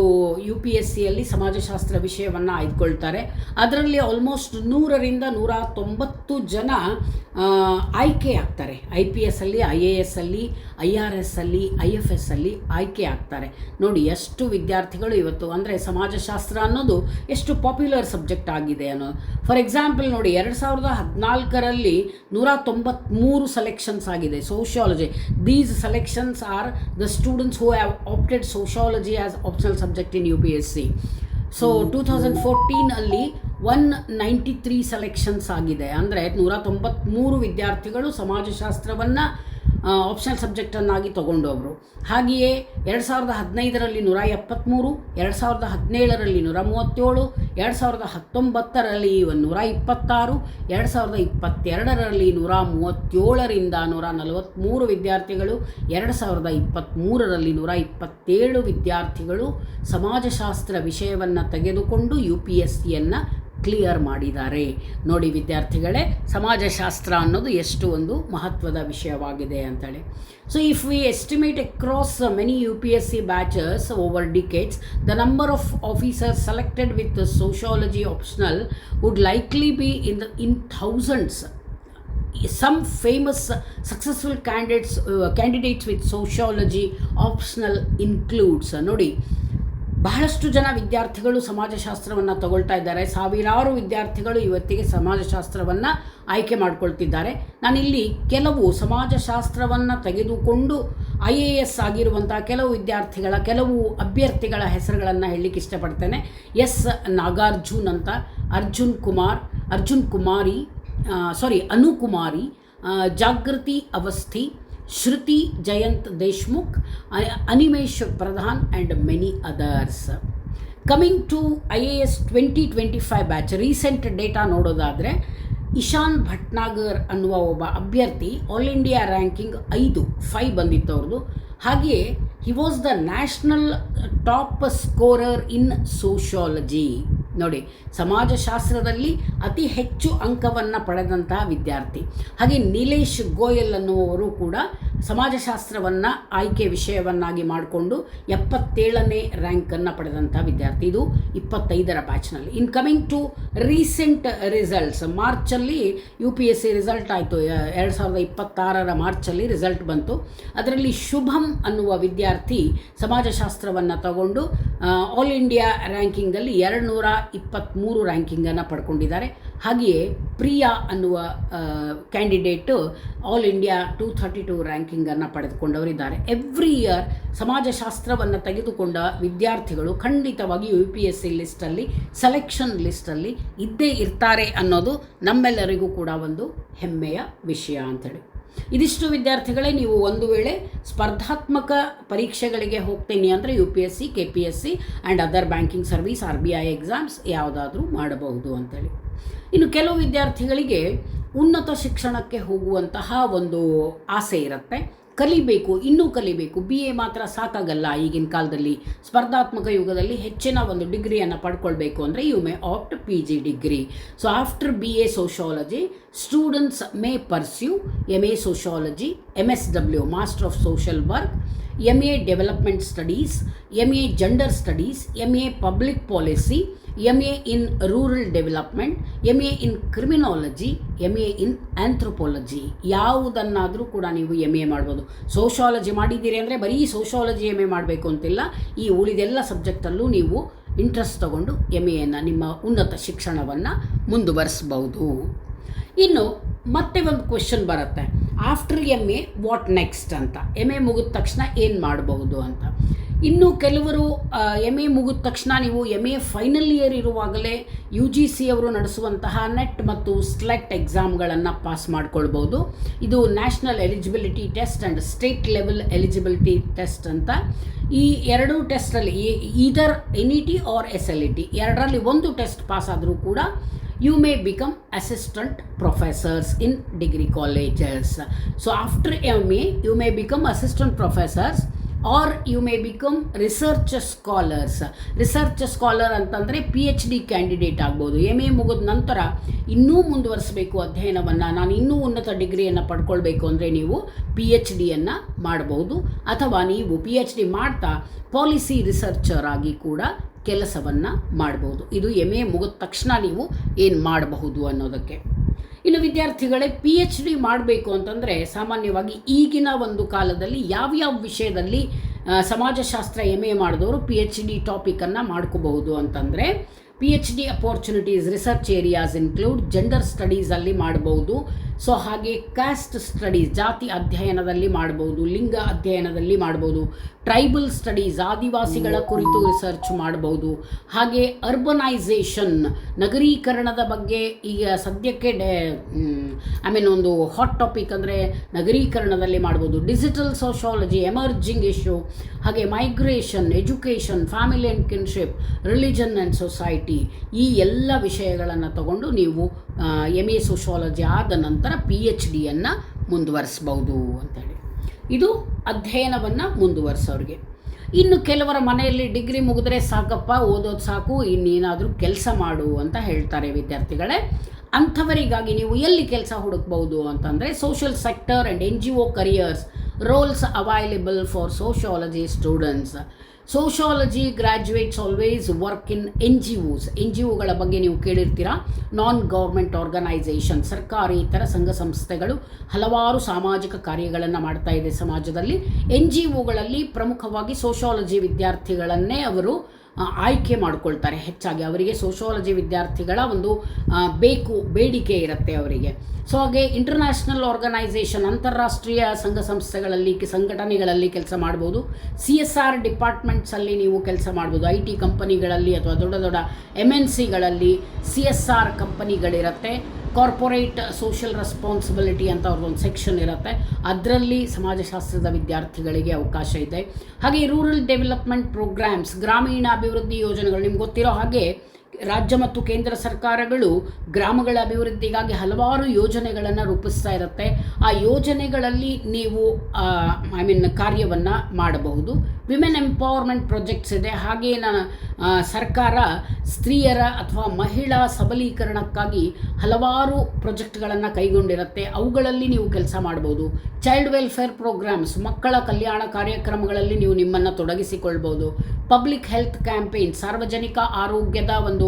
UPSCಯಲ್ಲಿ ಸಮಾಜಶಾಸ್ತ್ರ ವಿಷಯವನ್ನು ಆಯ್ದುಕೊಳ್ತಾರೆ. ಅದರಲ್ಲಿ ಆಲ್ಮೋಸ್ಟ್ 100ರಿಂದ 190 ಜನ ಆಯ್ಕೆ ಆಗ್ತಾರೆ. IPS ಅಲ್ಲಿ, IAS ಅಲ್ಲಿ, IRS ಅಲ್ಲಿ, IFS ಅಲ್ಲಿ ಆಯ್ಕೆ ಆಗ್ತಾರೆ. ನೋಡಿ ಎಷ್ಟು ವಿದ್ಯಾರ್ಥಿಗಳು ಇವತ್ತು, ಅಂದರೆ ಸಮಾಜಶಾಸ್ತ್ರ ಅನ್ನೋದು ಎಷ್ಟು ಪಾಪ್ಯುಲರ್ ಸಬ್ಜೆಕ್ಟ್ ಆಗಿದೆ ಅನ್ನೋ. ಫಾರ್ ಎಕ್ಸಾಂಪಲ್ ನೋಡಿ, 2014ರಲ್ಲಿ 193 ಸೆಲೆಕ್ಷನ್ಸ್ ಆಗಿದೆ ಸೋಷಿಯಾಲಜಿ. These selections are the students who have opted sociology as optional subject in UPSC. So 2014ಅಲ್ಲಿ 193 ಸೆಲೆಕ್ಷನ್ಸ್ ಆಗಿದೆ. ಅಂದರೆ 193 ವಿದ್ಯಾರ್ಥಿಗಳು ಸಮಾಜಶಾಸ್ತ್ರವನ್ನು ಆಪ್ಷನಲ್ ಸಬ್ಜೆಕ್ಟನ್ನಾಗಿ ತಗೊಂಡವರು. ಹಾಗೆಯೇ 2015ರಲ್ಲಿ 173, 2017ರಲ್ಲಿ 137, 2019ರಲ್ಲಿ 126, 2022ರಲ್ಲಿ 137ರಿಂದ 143 ವಿದ್ಯಾರ್ಥಿಗಳು, 2023ರಲ್ಲಿ 127 ವಿದ್ಯಾರ್ಥಿಗಳು ಸಮಾಜಶಾಸ್ತ್ರ ವಿಷಯವನ್ನು ತೆಗೆದುಕೊಂಡು UPSCಯನ್ನು ಕ್ಲಿಯರ್ ಮಾಡಿದ್ದಾರೆ. ನೋಡಿ ವಿದ್ಯಾರ್ಥಿಗಳೇ, ಸಮಾಜಶಾಸ್ತ್ರ ಅನ್ನೋದು ಎಷ್ಟು ಒಂದು ಮಹತ್ವದ ವಿಷಯವಾಗಿದೆ ಅಂತೇಳಿ. So if we estimate across many UPSC batches over decades, the number of officers selected with sociology optional would likely be in thousands. Some famous successful candidates with sociology optional includes, ನೋಡಿ, ಬಹಳಷ್ಟು ಜನ ವಿದ್ಯಾರ್ಥಿಗಳು ಸಮಾಜಶಾಸ್ತ್ರವನ್ನು ತಗೊಳ್ತಾ ಇದ್ದಾರೆ. ಸಾವಿರಾರು ವಿದ್ಯಾರ್ಥಿಗಳು ಇವತ್ತಿಗೆ ಸಮಾಜಶಾಸ್ತ್ರವನ್ನು ಆಯ್ಕೆ ಮಾಡಿಕೊಳ್ತಿದ್ದಾರೆ. ನಾನಿಲ್ಲಿ ಕೆಲವು ಸಮಾಜಶಾಸ್ತ್ರವನ್ನು ತೆಗೆದುಕೊಂಡು IAS ಆಗಿರುವಂಥ ಕೆಲವು ಅಭ್ಯರ್ಥಿಗಳ ಹೆಸರುಗಳನ್ನು ಹೇಳಲಿಕ್ಕೆ ಇಷ್ಟಪಡ್ತೇನೆ. ಎಸ್ ನಾಗಾರ್ಜುನ್ ಅಂತ, Anukumari, Jagruti Awasthi, Shruti Jayant Deshmukh, Animesh Pradhan and many others. Coming to IAS 2025 batch recent data ನೋಡೋದಾದರೆ ಇಶಾನ್ ಭಟ್ನಾಗರ್ ಅನ್ನುವ ಒಬ್ಬ ಅಭ್ಯರ್ಥಿ ಆಲ್ ಇಂಡಿಯಾ ರ್ಯಾಂಕಿಂಗ್ 5 ಬಂದಿತ್ತು ಅವ್ರದ್ದು. ಹಾಗೆಯೇ he was the national top scorer in sociology. ನೋಡಿ, ಸಮಾಜಶಾಸ್ತ್ರದಲ್ಲಿ ಅತಿ ಹೆಚ್ಚು ಅಂಕವನ್ನು ಪಡೆದಂತಹ ವಿದ್ಯಾರ್ಥಿ. ಹಾಗೆ ನಿಲೇಶ್ ಗೋಯಲ್ ಅನ್ನುವರು ಕೂಡ ಸಮಾಜಶಾಸ್ತ್ರವನ್ನು ಆಯ್ಕೆ ವಿಷಯವನ್ನಾಗಿ ಮಾಡಿಕೊಂಡು 77ನೇ ರ್ಯಾಂಕನ್ನು ಪಡೆದಂಥ ವಿದ್ಯಾರ್ಥಿ. ಇದು 25ರ ಬ್ಯಾಚ್ನಲ್ಲಿ. In coming to recent results, ಮಾರ್ಚಲ್ಲಿ UPSC ರಿಸಲ್ಟ್ ಆಯಿತು. 2026ರ ಮಾರ್ಚಲ್ಲಿ ರಿಸಲ್ಟ್ ಬಂತು. ಅದರಲ್ಲಿ ಶುಭಂ ಅನ್ನುವ ವಿದ್ಯಾರ್ಥಿ ಸಮಾಜಶಾಸ್ತ್ರವನ್ನು ತಗೊಂಡು ಆಲ್ ಇಂಡಿಯಾ ರ್ಯಾಂಕಿಂಗಲ್ಲಿ 223 ರ್ಯಾಂಕಿಂಗನ್ನು ಪಡ್ಕೊಂಡಿದ್ದಾರೆ. ಹಾಗೆಯೇ ಪ್ರಿಯಾ ಅನ್ನುವ ಕ್ಯಾಂಡಿಡೇಟು ಆಲ್ ಇಂಡಿಯಾ 232 ರ್ಯಾಂಕಿಂಗನ್ನು ಪಡೆದುಕೊಂಡವರಿದ್ದಾರೆ. ಎವ್ರಿ ಇಯರ್ ಸಮಾಜಶಾಸ್ತ್ರವನ್ನು ತೆಗೆದುಕೊಂಡ ವಿದ್ಯಾರ್ಥಿಗಳು ಖಂಡಿತವಾಗಿ UPSC ಲಿಸ್ಟಲ್ಲಿ, ಸೆಲೆಕ್ಷನ್ ಲಿಸ್ಟಲ್ಲಿ ಇದ್ದೇ ಇರ್ತಾರೆ ಅನ್ನೋದು ನಮ್ಮೆಲ್ಲರಿಗೂ ಕೂಡ ಒಂದು ಹೆಮ್ಮೆಯ ವಿಷಯ ಅಂಥೇಳಿ. ಇದಿಷ್ಟು ವಿದ್ಯಾರ್ಥಿಗಳೇ, ನೀವು ಒಂದು ವೇಳೆ ಸ್ಪರ್ಧಾತ್ಮಕ ಪರೀಕ್ಷೆಗಳಿಗೆ ಹೋಗ್ತೀನಿ ಅಂದರೆ UPSC, KPSC and other banking service, RBI exams ಯಾವುದಾದ್ರೂ ಮಾಡಬಹುದು ಅಂಥೇಳಿ. ಇನ್ನು ಕೆಲವು ವಿದ್ಯಾರ್ಥಿಗಳಿಗೆ ಉನ್ನತ ಶಿಕ್ಷಣಕ್ಕೆ ಹೋಗುವಂತಹ ಒಂದು ಆಸೆ ಇರುತ್ತೆ. ಇನ್ನೂ ಕಲಿಬೇಕು. BA ಮಾತ್ರ ಸಾಕಾಗಲ್ಲ. ಈಗಿನ ಕಾಲದಲ್ಲಿ ಸ್ಪರ್ಧಾತ್ಮಕ ಯುಗದಲ್ಲಿ ಹೆಚ್ಚಿನ ಒಂದು ಡಿಗ್ರಿಯನ್ನು ಪಡ್ಕೊಳ್ಬೇಕು ಅಂದರೆ you may opt PG degree. So after BA sociology, students may pursue MA sociology, MSW master of social work, MA development studies, MA gender studies, MA public policy, MA in rural development, MA in criminology, MA in anthropology. ಯಾವುದನ್ನಾದರೂ ಕೂಡ ನೀವು MA ಮಾಡ್ಬೋದು. Sociology ಮಾಡಿದ್ದೀರಿ ಅಂದರೆ ಬರೀ sociology MA ಮಾಡಬೇಕು ಅಂತಿಲ್ಲ. ಈ ಉಳಿದೆಲ್ಲ ಸಬ್ಜೆಕ್ಟಲ್ಲೂ ನೀವು ಇಂಟ್ರೆಸ್ಟ್ ತಗೊಂಡು MAಯನ್ನು, ನಿಮ್ಮ ಉನ್ನತ ಶಿಕ್ಷಣವನ್ನು ಮುಂದುವರಿಸ್ಬೋದು. ಇನ್ನು ಮತ್ತೆ ಒಂದು ಕ್ವೆಶನ್ ಬರುತ್ತೆ, ಆಫ್ಟರ್ MA ವಾಟ್ ನೆಕ್ಸ್ಟ್ ಅಂತ. MA ಮುಗಿದ ತಕ್ಷಣ ಏನು ಮಾಡಬಹುದು ಅಂತ. ಇನ್ನು ಕೆಲವರು MA ಮುಗಿದ ತಕ್ಷಣ ನೀವು MA ಫೈನಲ್ ಇಯರ್ ಇರುವಾಗಲೇ UGC ಅವರು ನಡೆಸುವಂತಹ ನೆಟ್ ಮತ್ತು ಸ್ಲೆಟ್ ಎಕ್ಸಾಮ್ಗಳನ್ನು ಪಾಸ್ ಮಾಡ್ಕೊಳ್ಬೋದು. ಇದು national eligibility test and state level eligibility test ಅಂತ. ಈ ಎರಡೂ ಟೆಸ್ಟಲ್ಲಿ ಈದರ್ NET ಆರ್ SLET ಎರಡರಲ್ಲಿ ಒಂದು ಟೆಸ್ಟ್ ಪಾಸ್ ಆದರೂ ಕೂಡ you may become assistant professors in degree colleges. So after MA you may become assistant professors or you may become research scholars. Research scholar ಅಂತಂದರೆ PhD candidate ಆಗ್ಬೋದು. MA ಮುಗಿದ ನಂತರ ಇನ್ನೂ ಮುಂದುವರಿಸಬೇಕು ಅಧ್ಯಯನವನ್ನು, ನಾನು ಇನ್ನೂ ಉನ್ನತ ಡಿಗ್ರಿಯನ್ನು ಪಡ್ಕೊಳ್ಬೇಕು ಅಂದರೆ ನೀವು PhDಯನ್ನು ಮಾಡ್ಬೋದು. ಅಥವಾ ನೀವು PhD ಮಾಡ್ತಾ ಪಾಲಿಸಿ ರಿಸರ್ಚರ್ ಆಗಿ ಕೂಡ ಕೆಲಸವನ್ನು ಮಾಡ್ಬೋದು. ಇದು MA ಮುಗಿದ ತಕ್ಷಣ ನೀವು ಏನು ಮಾಡಬಹುದು ಅನ್ನೋದಕ್ಕೆ. ಇನ್ನು ವಿದ್ಯಾರ್ಥಿಗಳೇ, PhD ಮಾಡಬೇಕು ಅಂತಂದರೆ ಸಾಮಾನ್ಯವಾಗಿ ಈಗಿನ ಒಂದು ಕಾಲದಲ್ಲಿ ಯಾವ್ಯಾವ ವಿಷಯದಲ್ಲಿ ಸಮಾಜಶಾಸ್ತ್ರ MA ಮಾಡಿದವರು PhD ಟಾಪಿಕನ್ನು ಮಾಡ್ಕೋಬಹುದು ಅಂತಂದರೆ, PhD opportunities research areas include gender ಸ್ಟಡೀಸಲ್ಲಿ ಮಾಡ್ಬೋದು. ಸೊ ಹಾಗೆ ಕ್ಯಾಸ್ಟ್ ಸ್ಟಡೀಸ್, ಜಾತಿ ಅಧ್ಯಯನದಲ್ಲಿ ಮಾಡ್ಬೋದು, ಲಿಂಗ ಅಧ್ಯಯನದಲ್ಲಿ ಮಾಡ್ಬೋದು, ಟ್ರೈಬಲ್ ಸ್ಟಡೀಸ್, ಆದಿವಾಸಿಗಳ ಕುರಿತು ರಿಸರ್ಚ್ ಮಾಡ್ಬೋದು. ಹಾಗೆ ಅರ್ಬನೈಸೇಷನ್, ನಗರೀಕರಣದ ಬಗ್ಗೆ ಈಗ ಸದ್ಯಕ್ಕೆ ಒಂದು ಹಾಟ್ ಟಾಪಿಕ್ ಅಂದರೆ ನಗರೀಕರಣದಲ್ಲಿ ಮಾಡ್ಬೋದು. ಡಿಜಿಟಲ್ ಸೋಷಿಯಾಲಜಿ, ಎಮರ್ಜಿಂಗ್ ಇಶ್ಯೂ, ಹಾಗೆ migration, education, family and kinship, religion and society, ಈ ಎಲ್ಲ ವಿಷಯಗಳನ್ನು ತಗೊಂಡು ನೀವು MA ಸೋಷಿಯಾಲಜಿ ಆದ ನಂತರ PhDಯನ್ನು ಮುಂದುವರಿಸ್ಬೋದು ಅಂತೇಳಿ. ಇದು ಅಧ್ಯಯನವನ್ನು ಮುಂದುವರಿಸೋರಿಗೆ. ಇನ್ನು ಕೆಲವರ ಮನೆಯಲ್ಲಿ ಡಿಗ್ರಿ ಮುಗಿದ್ರೆ ಸಾಕಪ್ಪ, ಓದೋದು ಸಾಕು, ಇನ್ನೇನಾದರೂ ಕೆಲಸ ಮಾಡು ಅಂತ ಹೇಳ್ತಾರೆ ವಿದ್ಯಾರ್ಥಿಗಳೇ. ಅಂಥವರಿಗಾಗಿ ನೀವು ಎಲ್ಲಿ ಕೆಲಸ ಹುಡುಕ್ಬೋದು ಅಂತಂದರೆ, social sector and NGO careers roles available for sociology students. Sociology graduates always work in NGOಗಳ ಬಗ್ಗೆ ನೀವು ಕೇಳಿರ್ತೀರಾ. ನಾನ್ ಗೌರ್ಮೆಂಟ್ ಆರ್ಗನೈಸೇಷನ್, ಸರ್ಕಾರಿ ಇತರ ಸಂಘ ಸಂಸ್ಥೆಗಳು ಹಲವಾರು ಸಾಮಾಜಿಕ ಕಾರ್ಯಗಳನ್ನು ಮಾಡ್ತಾ ಇದೆ ಸಮಾಜದಲ್ಲಿ. NGOಗಳಲ್ಲಿ ಪ್ರಮುಖವಾಗಿ ಸೋಷಿಯಾಲಜಿ ವಿದ್ಯಾರ್ಥಿಗಳನ್ನೇ ಅವರು ಆಯ್ಕೆ ಮಾಡ್ಕೊಳ್ತಾರೆ ಹೆಚ್ಚಾಗಿ. ಅವರಿಗೆ ಸೋಷಿಯಾಲಜಿ ವಿದ್ಯಾರ್ಥಿಗಳ ಒಂದು ಬೇಡಿಕೆ ಇರುತ್ತೆ ಅವರಿಗೆ. ಸೊ ಹಾಗೆ ಇಂಟರ್ನ್ಯಾಷನಲ್ ಆರ್ಗನೈಸೇಷನ್, ಅಂತಾರಾಷ್ಟ್ರೀಯ ಸಂಘ ಸಂಸ್ಥೆಗಳಲ್ಲಿ, ಸಂಘಟನೆಗಳಲ್ಲಿ ಕೆಲಸ ಮಾಡ್ಬೋದು. CSR ಡಿಪಾರ್ಟ್ಮೆಂಟ್ಸಲ್ಲಿ ನೀವು ಕೆಲಸ ಮಾಡ್ಬೋದು. IT ಕಂಪನಿಗಳಲ್ಲಿ ಅಥವಾ ದೊಡ್ಡ ದೊಡ್ಡ MNCಗಳಲ್ಲಿ CSR ಕಂಪನಿಗಳಿರುತ್ತೆ. ಕಾರ್ಪೊರೇಟ್ ಸೋಷಿಯಲ್ ರೆಸ್ಪಾನ್ಸಿಬಿಲಿಟಿ ಅಂತ ಅವ್ರದ್ದೊಂದು ಸೆಕ್ಷನ್ ಇರುತ್ತೆ, ಅದರಲ್ಲಿ ಸಮಾಜಶಾಸ್ತ್ರದ ವಿದ್ಯಾರ್ಥಿಗಳಿಗೆ ಅವಕಾಶ ಇದೆ. ಹಾಗೆ ರೂರಲ್ ಡೆವಲಪ್ಮೆಂಟ್ ಪ್ರೋಗ್ರಾಮ್ಸ್, ಗ್ರಾಮೀಣ ಅಭಿವೃದ್ಧಿ ಯೋಜನೆಗಳು, ನಿಮ್ಗೆ ಗೊತ್ತಿರೋ ಹಾಗೆ ರಾಜ್ಯ ಮತ್ತು ಕೇಂದ್ರ ಸರ್ಕಾರಗಳು ಗ್ರಾಮಗಳ ಅಭಿವೃದ್ಧಿಗಾಗಿ ಹಲವಾರು ಯೋಜನೆಗಳನ್ನು ರೂಪಿಸ್ತಾ ಇರುತ್ತೆ. ಆ ಯೋಜನೆಗಳಲ್ಲಿ ನೀವು ಕಾರ್ಯವನ್ನು ಮಾಡಬಹುದು. ವಿಮೆನ್ ಎಂಪವರ್ಮೆಂಟ್ ಪ್ರಾಜೆಕ್ಟ್ಸ್ ಇದೆ. ಹಾಗೆ ಸರ್ಕಾರ ಸ್ತ್ರೀಯರ ಅಥವಾ ಮಹಿಳಾ ಸಬಲೀಕರಣಕ್ಕಾಗಿ ಹಲವಾರು ಪ್ರಾಜೆಕ್ಟ್ಗಳನ್ನು ಕೈಗೊಂಡಿರುತ್ತೆ, ಅವುಗಳಲ್ಲಿ ನೀವು ಕೆಲಸ ಮಾಡ್ಬೋದು. ಚೈಲ್ಡ್ ವೆಲ್ಫೇರ್ ಪ್ರೋಗ್ರಾಮ್ಸ್, ಮಕ್ಕಳ ಕಲ್ಯಾಣ ಕಾರ್ಯಕ್ರಮಗಳಲ್ಲಿ ನೀವು ನಿಮ್ಮನ್ನು ತೊಡಗಿಸಿಕೊಳ್ಬೋದು. ಪಬ್ಲಿಕ್ ಹೆಲ್ತ್ ಕ್ಯಾಂಪೇನ್, ಸಾರ್ವಜನಿಕ ಆರೋಗ್ಯದ ಒಂದು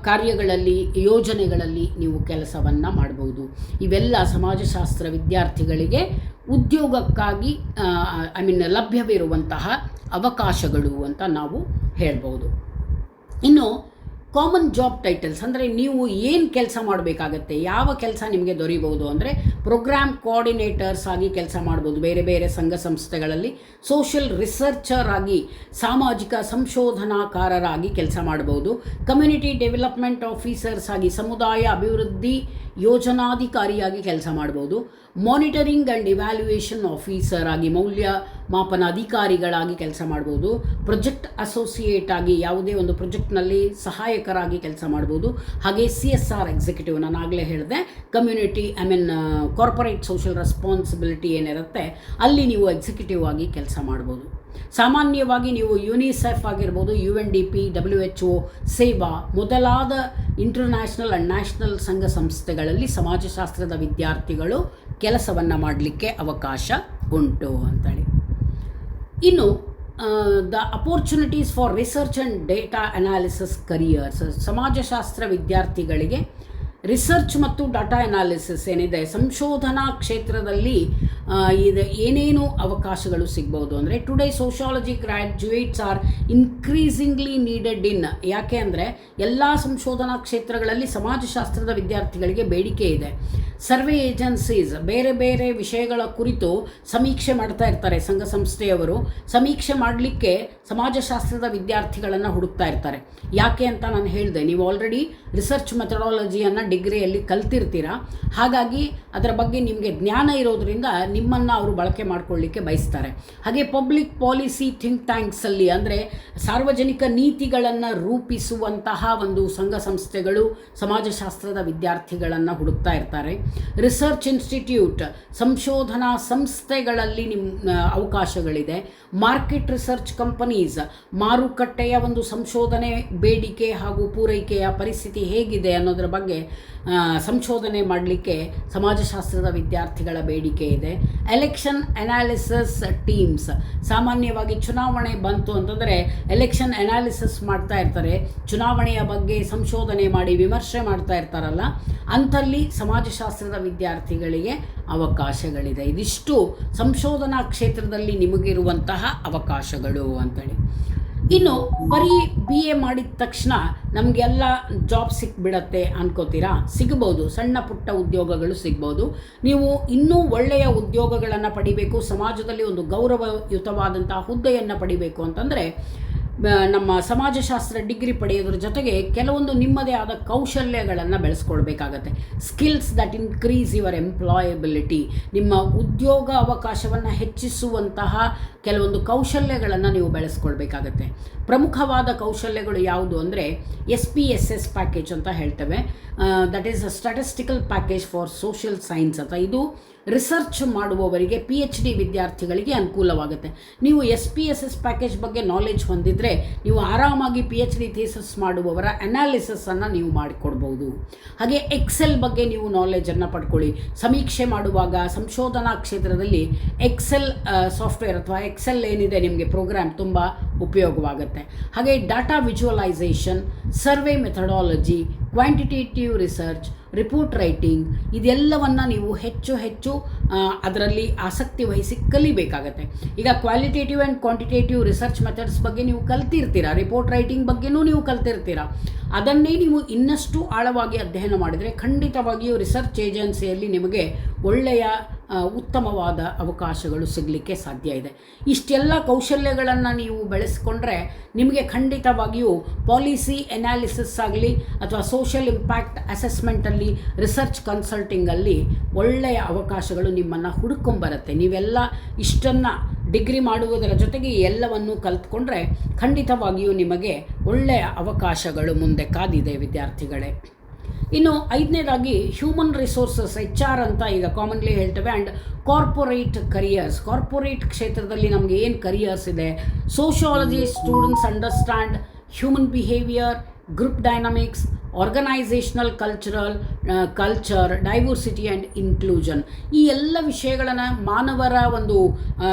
ಕಾರ್ಯಗಳಲ್ಲಿ, ಯೋಜನೆಗಳಲ್ಲಿ ನೀವು ಕೆಲಸವನ್ನು ಮಾಡಬಹುದು. ಇವೆಲ್ಲ ಸಮಾಜಶಾಸ್ತ್ರ ವಿದ್ಯಾರ್ಥಿಗಳಿಗೆ ಉದ್ಯೋಗಕ್ಕಾಗಿ ಲಭ್ಯವಿರುವಂತಹ ಅವಕಾಶಗಳು ಅಂತ ನಾವು ಹೇಳ್ಬೋದು. ಇನ್ನು ಕಾಮನ್ ಜಾಬ್ ಟೈಟಲ್ಸ್ ಅಂದರೆ ನೀವು ಏನು ಕೆಲಸ ಮಾಡಬೇಕಾಗತ್ತೆ, ಯಾವ ಕೆಲಸ ನಿಮಗೆ ದೊರೀಬಹುದು ಅಂದರೆ ಪ್ರೋಗ್ರಾಮ್ ಕೋಆರ್ಡಿನೇಟರ್ಸ್ ಆಗಿ ಕೆಲಸ ಮಾಡ್ಬೋದು ಬೇರೆ ಬೇರೆ ಸಂಘ ಸಂಸ್ಥೆಗಳಲ್ಲಿ. ಸೋಷಿಯಲ್ ರಿಸರ್ಚರ್ ಆಗಿ, ಸಾಮಾಜಿಕ ಸಂಶೋಧನಾಕಾರರಾಗಿ ಕೆಲಸ ಮಾಡ್ಬೋದು. ಕಮ್ಯುನಿಟಿ ಡೆವಲಪ್ಮೆಂಟ್ ಆಫೀಸರ್ಸ್ ಆಗಿ, ಸಮುದಾಯ ಅಭಿವೃದ್ಧಿ ಯೋಜನಾಧಿಕಾರಿಯಾಗಿ ಕೆಲಸ ಮಾಡ್ಬೋದು. ಮಾನಿಟರಿಂಗ್ ಆ್ಯಂಡ್ ಇವ್ಯಾಲ್ಯೂಯೇಷನ್ ಆಫೀಸರ್ ಆಗಿ, ಮೌಲ್ಯಮಾಪನ ಅಧಿಕಾರಿಗಳಾಗಿ ಕೆಲಸ ಮಾಡ್ಬೋದು. ಪ್ರೊಜೆಕ್ಟ್ ಅಸೋಸಿಯೇಟ್ ಆಗಿ, ಯಾವುದೇ ಒಂದು ಪ್ರೊಜೆಕ್ಟ್ನಲ್ಲಿ ಸಹಾಯಕರಾಗಿ ಕೆಲಸ ಮಾಡ್ಬೋದು. ಹಾಗೆ CSR ಎಕ್ಸಿಕ್ಯೂಟಿವ್, ನಾನು ಆಗಲೇ ಹೇಳಿದೆ, ಕಮ್ಯುನಿಟಿ ಕಾರ್ಪೊರೇಟ್ ಸೋಷಿಯಲ್ ರೆಸ್ಪಾನ್ಸಿಬಿಲಿಟಿ ಏನಿರುತ್ತೆ ಅಲ್ಲಿ ನೀವು ಎಕ್ಸಿಕ್ಯೂಟಿವ್ ಆಗಿ ಕೆಲಸ ಮಾಡ್ಬೋದು. ಸಾಮಾನ್ಯವಾಗಿ ನೀವು ಯುನಿಸೆಫ್ ಆಗಿರ್ಬೋದು, UNDP, WHO, ಸೇವಾ ಮೊದಲಾದ ಇಂಟರ್ನ್ಯಾಷನಲ್ ಆ್ಯಂಡ್ ನ್ಯಾಷನಲ್ ಸಂಘ ಸಂಸ್ಥೆಗಳಲ್ಲಿ ಸಮಾಜಶಾಸ್ತ್ರದ ವಿದ್ಯಾರ್ಥಿಗಳು ಕೆಲಸವನ್ನು ಮಾಡಲಿಕ್ಕೆ ಅವಕಾಶ ಉಂಟು ಅಂತೇಳಿ. ಇನ್ನು the opportunities for research and data analysis careers, ಸಮಾಜಶಾಸ್ತ್ರ ವಿದ್ಯಾರ್ಥಿಗಳಿಗೆ ರಿಸರ್ಚ್ ಮತ್ತು ಡಾಟಾ ಅನಾಲಿಸಿಸ್ ಏನಿದೆ, ಸಂಶೋಧನಾ ಕ್ಷೇತ್ರದಲ್ಲಿ ಇದು ಏನೇನು ಅವಕಾಶಗಳು ಸಿಗ್ಬೋದು ಅಂದರೆ, today sociology graduates are increasingly needed in, ಯಾಕೆ ಅಂದರೆ ಎಲ್ಲ ಸಂಶೋಧನಾ ಕ್ಷೇತ್ರಗಳಲ್ಲಿ ಸಮಾಜಶಾಸ್ತ್ರದ ವಿದ್ಯಾರ್ಥಿಗಳಿಗೆ ಬೇಡಿಕೆ ಇದೆ. ಸರ್ವೆ ಏಜೆನ್ಸೀಸ್ ಬೇರೆ ಬೇರೆ ವಿಷಯಗಳ ಕುರಿತು ಸಮೀಕ್ಷೆ ಮಾಡ್ತಾ ಇರ್ತಾರೆ. ಸಂಘ ಸಂಸ್ಥೆಯವರು ಸಮೀಕ್ಷೆ ಮಾಡಲಿಕ್ಕೆ ಸಮಾಜಶಾಸ್ತ್ರದ ವಿದ್ಯಾರ್ಥಿಗಳನ್ನು ಹುಡುಕ್ತಾ ಇರ್ತಾರೆ. ಯಾಕೆ ಅಂತ ನಾನು ಹೇಳಿದೆ, ನೀವು ಆಲ್ರೆಡಿ ರಿಸರ್ಚ್ ಮೆಥಡಾಲಜಿಯನ್ನು ಡಿಗ್ರಿಯಲ್ಲಿ ಕಲ್ತಿರ್ತೀರ, ಹಾಗಾಗಿ ಅದರ ಬಗ್ಗೆ ನಿಮಗೆ ಜ್ಞಾನ ಇರೋದರಿಂದ ನಿಮ್ಮನ್ನು ಅವರು ಬಳಕೆ ಮಾಡಿಕೊಳ್ಳಿಕ್ಕೆ ಬಯಸ್ತಾರೆ. ಹಾಗೆ ಪಬ್ಲಿಕ್ ಪಾಲಿಸಿ ಥಿಂಕ್ ಟ್ಯಾಂಕ್ಸಲ್ಲಿ ಅಂದರೆ ಸಾರ್ವಜನಿಕ ನೀತಿಗಳನ್ನು ರೂಪಿಸುವಂತಹ ಒಂದು ಸಂಘ ಸಂಸ್ಥೆಗಳು ಸಮಾಜಶಾಸ್ತ್ರದ ವಿದ್ಯಾರ್ಥಿಗಳನ್ನು ಹುಡುಕ್ತಾ ಇರ್ತಾರೆ. ರಿಸರ್ಚ್ ಇನ್ಸ್ಟಿಟ್ಯೂಟ್, ಸಂಶೋಧನಾ ಸಂಸ್ಥೆಗಳಲ್ಲಿ ಅವಕಾಶಗಳಿದೆ. ಮಾರ್ಕೆಟ್ ರಿಸರ್ಚ್ ಕಂಪನೀಸ್, ಮಾರುಕಟ್ಟೆಯ ಒಂದು ಸಂಶೋಧನೆ ಬೇಡಿಕೆ ಹಾಗೂ ಪೂರೈಕೆಯ ಪರಿಸ್ಥಿತಿ ಹೇಗಿದೆ ಅನ್ನೋದರ ಬಗ್ಗೆ ಸಂಶೋಧನೆ ಮಾಡಲಿಕ್ಕೆ ಸಮಾಜಶಾಸ್ತ್ರದ ವಿದ್ಯಾರ್ಥಿಗಳ ಬೇಡಿಕೆ ಇದೆ. ಎಲೆಕ್ಷನ್ ಅನಾಲಿಸಿಸ್ ಟೀಮ್ಸ್, ಸಾಮಾನ್ಯವಾಗಿ ಚುನಾವಣೆ ಬಂತು ಅಂತಂದರೆ ಎಲೆಕ್ಷನ್ ಅನಾಲಿಸಿಸ್ ಮಾಡ್ತಾ ಇರ್ತಾರೆ, ಚುನಾವಣೆಯ ಬಗ್ಗೆ ಸಂಶೋಧನೆ ಮಾಡಿ ವಿಮರ್ಶೆ ಮಾಡ್ತಾ ಇರ್ತಾರಲ್ಲ, ಅಂಥಲ್ಲಿ ಸಮಾಜಶಾಸ್ತ್ರದ ವಿದ್ಯಾರ್ಥಿಗಳಿಗೆ ಅವಕಾಶಗಳಿದೆ. ಇದಿಷ್ಟು ಸಂಶೋಧನಾ ಕ್ಷೇತ್ರದಲ್ಲಿ ನಿಮಗಿರುವಂತಹ ಅವಕಾಶಗಳು ಅಂತೇಳಿ. ಇನ್ನು ಬರೀ BA ಮಾಡಿದ ತಕ್ಷಣ ನಮಗೆಲ್ಲ ಜಾಬ್ ಸಿಕ್ಬಿಡತ್ತೆ ಅನ್ಕೋತೀರಾ? ಸಿಗ್ಬೋದು, ಸಣ್ಣ ಪುಟ್ಟ ಉದ್ಯೋಗಗಳು ಸಿಗ್ಬೋದು. ನೀವು ಇನ್ನೂ ಒಳ್ಳೆಯ ಉದ್ಯೋಗಗಳನ್ನು ಪಡಿಬೇಕು, ಸಮಾಜದಲ್ಲಿ ಒಂದು ಗೌರವಯುತವಾದಂಥ ಹುದ್ದೆಯನ್ನು ಪಡಿಬೇಕು ಅಂತಂದರೆ ನಮ್ಮ ಸಮಾಜಶಾಸ್ತ್ರ ಡಿಗ್ರಿ ಪಡೆಯೋದ್ರ ಜೊತೆಗೆ ಕೆಲವೊಂದು ನಿಮ್ಮದೇ ಆದ ಕೌಶಲ್ಯಗಳನ್ನು ಬೆಳೆಸ್ಕೊಳ್ಬೇಕಾಗತ್ತೆ. Skills that increase your employability, ನಿಮ್ಮ ಉದ್ಯೋಗ ಅವಕಾಶವನ್ನು ಹೆಚ್ಚಿಸುವಂತಹ ಕೆಲವೊಂದು ಕೌಶಲ್ಯಗಳನ್ನು ನೀವು ಬೆಳೆಸ್ಕೊಳ್ಬೇಕಾಗತ್ತೆ. ಪ್ರಮುಖವಾದ ಕೌಶಲ್ಯಗಳು ಯಾವುದು ಅಂದರೆ SPSS ಪ್ಯಾಕೇಜ್ ಅಂತ ಹೇಳ್ತೇವೆ, that is a statistical package for social science ಅಂತ. ಇದು ರಿಸರ್ಚ್ ಮಾಡುವವರಿಗೆ PhD ವಿದ್ಯಾರ್ಥಿಗಳಿಗೆ ಅನುಕೂಲವಾಗುತ್ತೆ. ನೀವು SPSS ಪ್ಯಾಕೇಜ್ ಬಗ್ಗೆ ನಾಲೆಜ್ ಹೊಂದಿದರೆ ನೀವು ಆರಾಮಾಗಿ PhD ಥೀಸಿಸ್ ಮಾಡುವವರ ಅನಾಲಿಸಿಸನ್ನು ನೀವು ಮಾಡಿಕೊಡ್ಬೋದು. ಹಾಗೆ ಎಕ್ಸೆಲ್ ಬಗ್ಗೆ ನೀವು ನಾಲೆಜನ್ನು ಪಡ್ಕೊಳ್ಳಿ. ಸಮೀಕ್ಷೆ ಮಾಡುವಾಗ ಸಂಶೋಧನಾ ಕ್ಷೇತ್ರದಲ್ಲಿ ಎಕ್ಸೆಲ್ ಸಾಫ್ಟ್ವೇರ್ ಅಥವಾ ಎಕ್ಸೆಲ್ ಏನಿದೆ ನಿಮಗೆ ಪ್ರೋಗ್ರಾಮ್ ತುಂಬ ಉಪಯೋಗವಾಗುತ್ತೆ. ಹಾಗೆ data visualisation, survey methodology, quantitative research, report writing, ಇದೆಲ್ಲವನ್ನು ನೀವು ಹೆಚ್ಚು ಅದರಲ್ಲಿ ಆಸಕ್ತಿ ವಹಿಸಿ ಕಲಿಬೇಕಾಗತ್ತೆ. ಈಗ qualitative and quantitative research methods ಬಗ್ಗೆ ನೀವು ಕಲ್ತಿರ್ತೀರಾ, ರಿಪೋರ್ಟ್ ರೈಟಿಂಗ್ ಬಗ್ಗೆನೂ ನೀವು ಕಲ್ತಿರ್ತೀರಾ. ಅದನ್ನೇ ನೀವು ಇನ್ನಷ್ಟು ಆಳವಾಗಿ ಅಧ್ಯಯನ ಮಾಡಿದರೆ ಖಂಡಿತವಾಗಿಯೂ ರಿಸರ್ಚ್ ಏಜೆನ್ಸಿಯಲ್ಲಿ ನಿಮಗೆ ಒಳ್ಳೆಯ ಉತ್ತಮವಾದ ಅವಕಾಶಗಳು ಸಿಗಲಿಕ್ಕೆ ಸಾಧ್ಯ ಇದೆ. ಇಷ್ಟೆಲ್ಲ ಕೌಶಲ್ಯಗಳನ್ನು ನೀವು ಬೆಳೆಸ್ಕೊಂಡ್ರೆ ನಿಮಗೆ ಖಂಡಿತವಾಗಿಯೂ ಪಾಲಿಸಿ ಎನಾಲಿಸಿಸ್ ಆಗಲಿ ಅಥವಾ ಸೋಷಿಯಲ್ ಇಂಪ್ಯಾಕ್ಟ್ ಅಸೆಸ್ಮೆಂಟಲ್ಲಿ, ರಿಸರ್ಚ್ ಕನ್ಸಲ್ಟಿಂಗಲ್ಲಿ ಒಳ್ಳೆಯ ಅವಕಾಶಗಳು ನಿಮ್ಮನ್ನು ಹುಡುಕೊಂಬರುತ್ತೆ. ನೀವೆಲ್ಲ ಇಷ್ಟನ್ನು ಡಿಗ್ರಿ ಮಾಡುವುದರ ಜೊತೆಗೆ ಎಲ್ಲವನ್ನು ಕಲ್ತ್ಕೊಂಡ್ರೆ ಖಂಡಿತವಾಗಿಯೂ ನಿಮಗೆ ಒಳ್ಳೆಯ ಅವಕಾಶಗಳು ಮುಂದೆ ಕಾದಿದೆ ವಿದ್ಯಾರ್ಥಿಗಳೇ. ಇನ್ನು 5ನೇದಾಗಿ ಹ್ಯೂಮನ್ ರಿಸೋರ್ಸಸ್, HR ಅಂತ ಈಗ ಕಾಮನ್ಲಿ ಹೇಳ್ತೇವೆ. ಆ್ಯಂಡ್ ಕಾರ್ಪೊರೇಟ್ ಕರಿಯರ್ಸ್, ಕಾರ್ಪೊರೇಟ್ ಕ್ಷೇತ್ರದಲ್ಲಿ ನಮಗೆ ಏನು ಕರಿಯರ್ಸ್ ಇದೆ. Sociology students understand human behaviour, group dynamics, organisational culture, diversity and inclusion, ಈ ಎಲ್ಲ ವಿಷಯಗಳನ್ನು, ಮಾನವರ ಒಂದು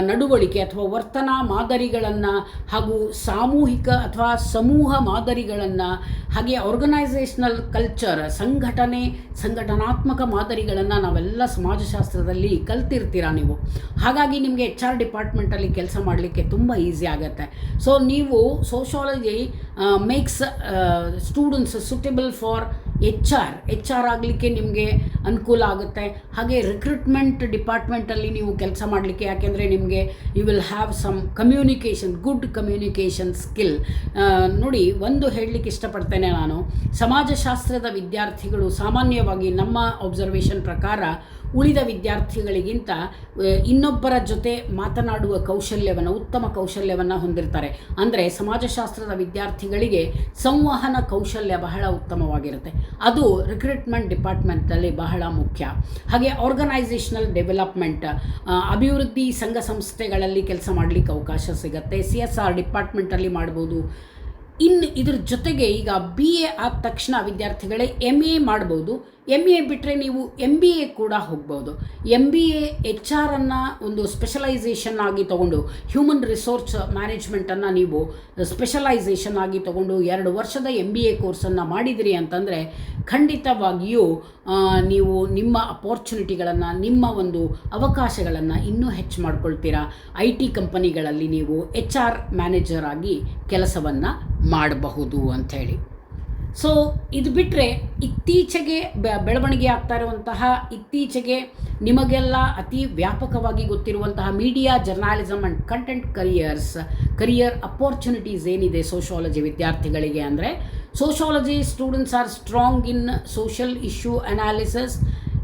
ನಡವಳಿಕೆ ಅಥವಾ ವರ್ತನಾ ಮಾದರಿಗಳನ್ನು ಹಾಗೂ ಸಾಮೂಹಿಕ ಅಥವಾ ಸಮೂಹ ಮಾದರಿಗಳನ್ನು, ಹಾಗೆ ಆರ್ಗನೈಸೇಷನಲ್ ಕಲ್ಚರ್, ಸಂಘಟನಾತ್ಮಕ ಮಾದರಿಗಳನ್ನು ನಾವೆಲ್ಲ ಸಮಾಜಶಾಸ್ತ್ರದಲ್ಲಿ ಕಲ್ತಿರ್ತೀರ ನೀವು. ಹಾಗಾಗಿ ನಿಮಗೆ HR ಡಿಪಾರ್ಟ್ಮೆಂಟಲ್ಲಿ ಕೆಲಸ ಮಾಡಲಿಕ್ಕೆ ತುಂಬ ಈಸಿ ಆಗುತ್ತೆ. ಸೊ ನೀವು sociology makes students suitable for HR ಆಗಲಿಕ್ಕೆ ನಿಮಗೆ ಅನುಕೂಲ ಆಗುತ್ತೆ. ಹಾಗೆ ರಿಕ್ರೂಟ್ಮೆಂಟ್ ಡಿಪಾರ್ಟ್ಮೆಂಟಲ್ಲಿ ನೀವು ಕೆಲಸ ಮಾಡಲಿಕ್ಕೆ, ಯಾಕೆಂದರೆ ನಿಮಗೆ you will have some good communication skill. ನೋಡಿ, ಒಂದು ಹೇಳಲಿಕ್ಕೆ ಇಷ್ಟಪಡ್ತೇನೆ ನಾನು, ಸಮಾಜಶಾಸ್ತ್ರದ ವಿದ್ಯಾರ್ಥಿಗಳು ಸಾಮಾನ್ಯವಾಗಿ ನಮ್ಮ ಅಬ್ಸರ್ವೇಷನ್ ಪ್ರಕಾರ ಉಳಿದ ವಿದ್ಯಾರ್ಥಿಗಳಿಗಿಂತ ಇನ್ನೊಬ್ಬರ ಜೊತೆ ಮಾತನಾಡುವ ಉತ್ತಮ ಕೌಶಲ್ಯವನ್ನು ಹೊಂದಿರ್ತಾರೆ. ಅಂದರೆ ಸಮಾಜಶಾಸ್ತ್ರದ ವಿದ್ಯಾರ್ಥಿಗಳಿಗೆ ಸಂವಹನ ಕೌಶಲ್ಯ ಬಹಳ ಉತ್ತಮವಾಗಿರುತ್ತೆ. ಅದು ರಿಕ್ರೂಟ್ಮೆಂಟ್ ಡಿಪಾರ್ಟ್ಮೆಂಟಲ್ಲಿ ಬಹಳ ಮುಖ್ಯ. ಹಾಗೆ ಆರ್ಗನೈಸೇಷನಲ್ ಡೆವಲಪ್ಮೆಂಟ್, ಅಭಿವೃದ್ಧಿ ಸಂಘ ಸಂಸ್ಥೆಗಳಲ್ಲಿ ಕೆಲಸ ಮಾಡಲಿಕ್ಕೆ ಅವಕಾಶ ಸಿಗುತ್ತೆ. CSR ಡಿಪಾರ್ಟ್ಮೆಂಟಲ್ಲಿ ಮಾಡ್ಬೋದು. ಇನ್ನು ಇದ್ರ ಜೊತೆಗೆ ಈಗ BA ಆದ ತಕ್ಷಣ ವಿದ್ಯಾರ್ಥಿಗಳೇ MA ಮಾಡ್ಬೋದು. MA ಬಿಟ್ಟರೆ ನೀವು MBA ಕೂಡ ಹೋಗ್ಬೋದು. MBA HR ಅನ್ನು ಒಂದು ಸ್ಪೆಷಲೈಸೇಷನ್ ಆಗಿ ತೊಗೊಂಡು, ಹ್ಯೂಮನ್ ರಿಸೋರ್ಸ್ ಮ್ಯಾನೇಜ್ಮೆಂಟನ್ನು ನೀವು ಸ್ಪೆಷಲೈಸೇಷನ್ ಆಗಿ ತೊಗೊಂಡು 2 ವರ್ಷದ MBA ಕೋರ್ಸನ್ನು ಮಾಡಿದಿರಿ ಅಂತಂದರೆ ಖಂಡಿತವಾಗಿಯೂ ನೀವು ನಿಮ್ಮ ಅಪಾರ್ಚುನಿಟಿಗಳನ್ನು, ನಿಮ್ಮ ಒಂದು ಅವಕಾಶಗಳನ್ನು ಇನ್ನೂ ಹೆಚ್ಚು ಮಾಡ್ಕೊಳ್ತೀರಾ. IT ಕಂಪನಿಗಳಲ್ಲಿ ನೀವು HR ಮ್ಯಾನೇಜರ್ ಆಗಿ ಕೆಲಸವನ್ನು ಮಾಡಬಹುದು ಅಂಥೇಳಿ. ಸೊ ಇದು ಬಿಟ್ಟರೆ ಇತ್ತೀಚೆಗೆ ಬೆಳವಣಿಗೆ ಆಗ್ತಾ ಇರುವಂತಹ, ಇತ್ತೀಚೆಗೆ ನಿಮಗೆಲ್ಲ ಅತಿ ವ್ಯಾಪಕವಾಗಿ ಗೊತ್ತಿರುವಂತಹ media journalism and content career opportunities ಏನಿದೆ ಸೋಷಿಯಾಲಜಿ ವಿದ್ಯಾರ್ಥಿಗಳಿಗೆ ಅಂದರೆ, sociology students are strong in social issue analysis.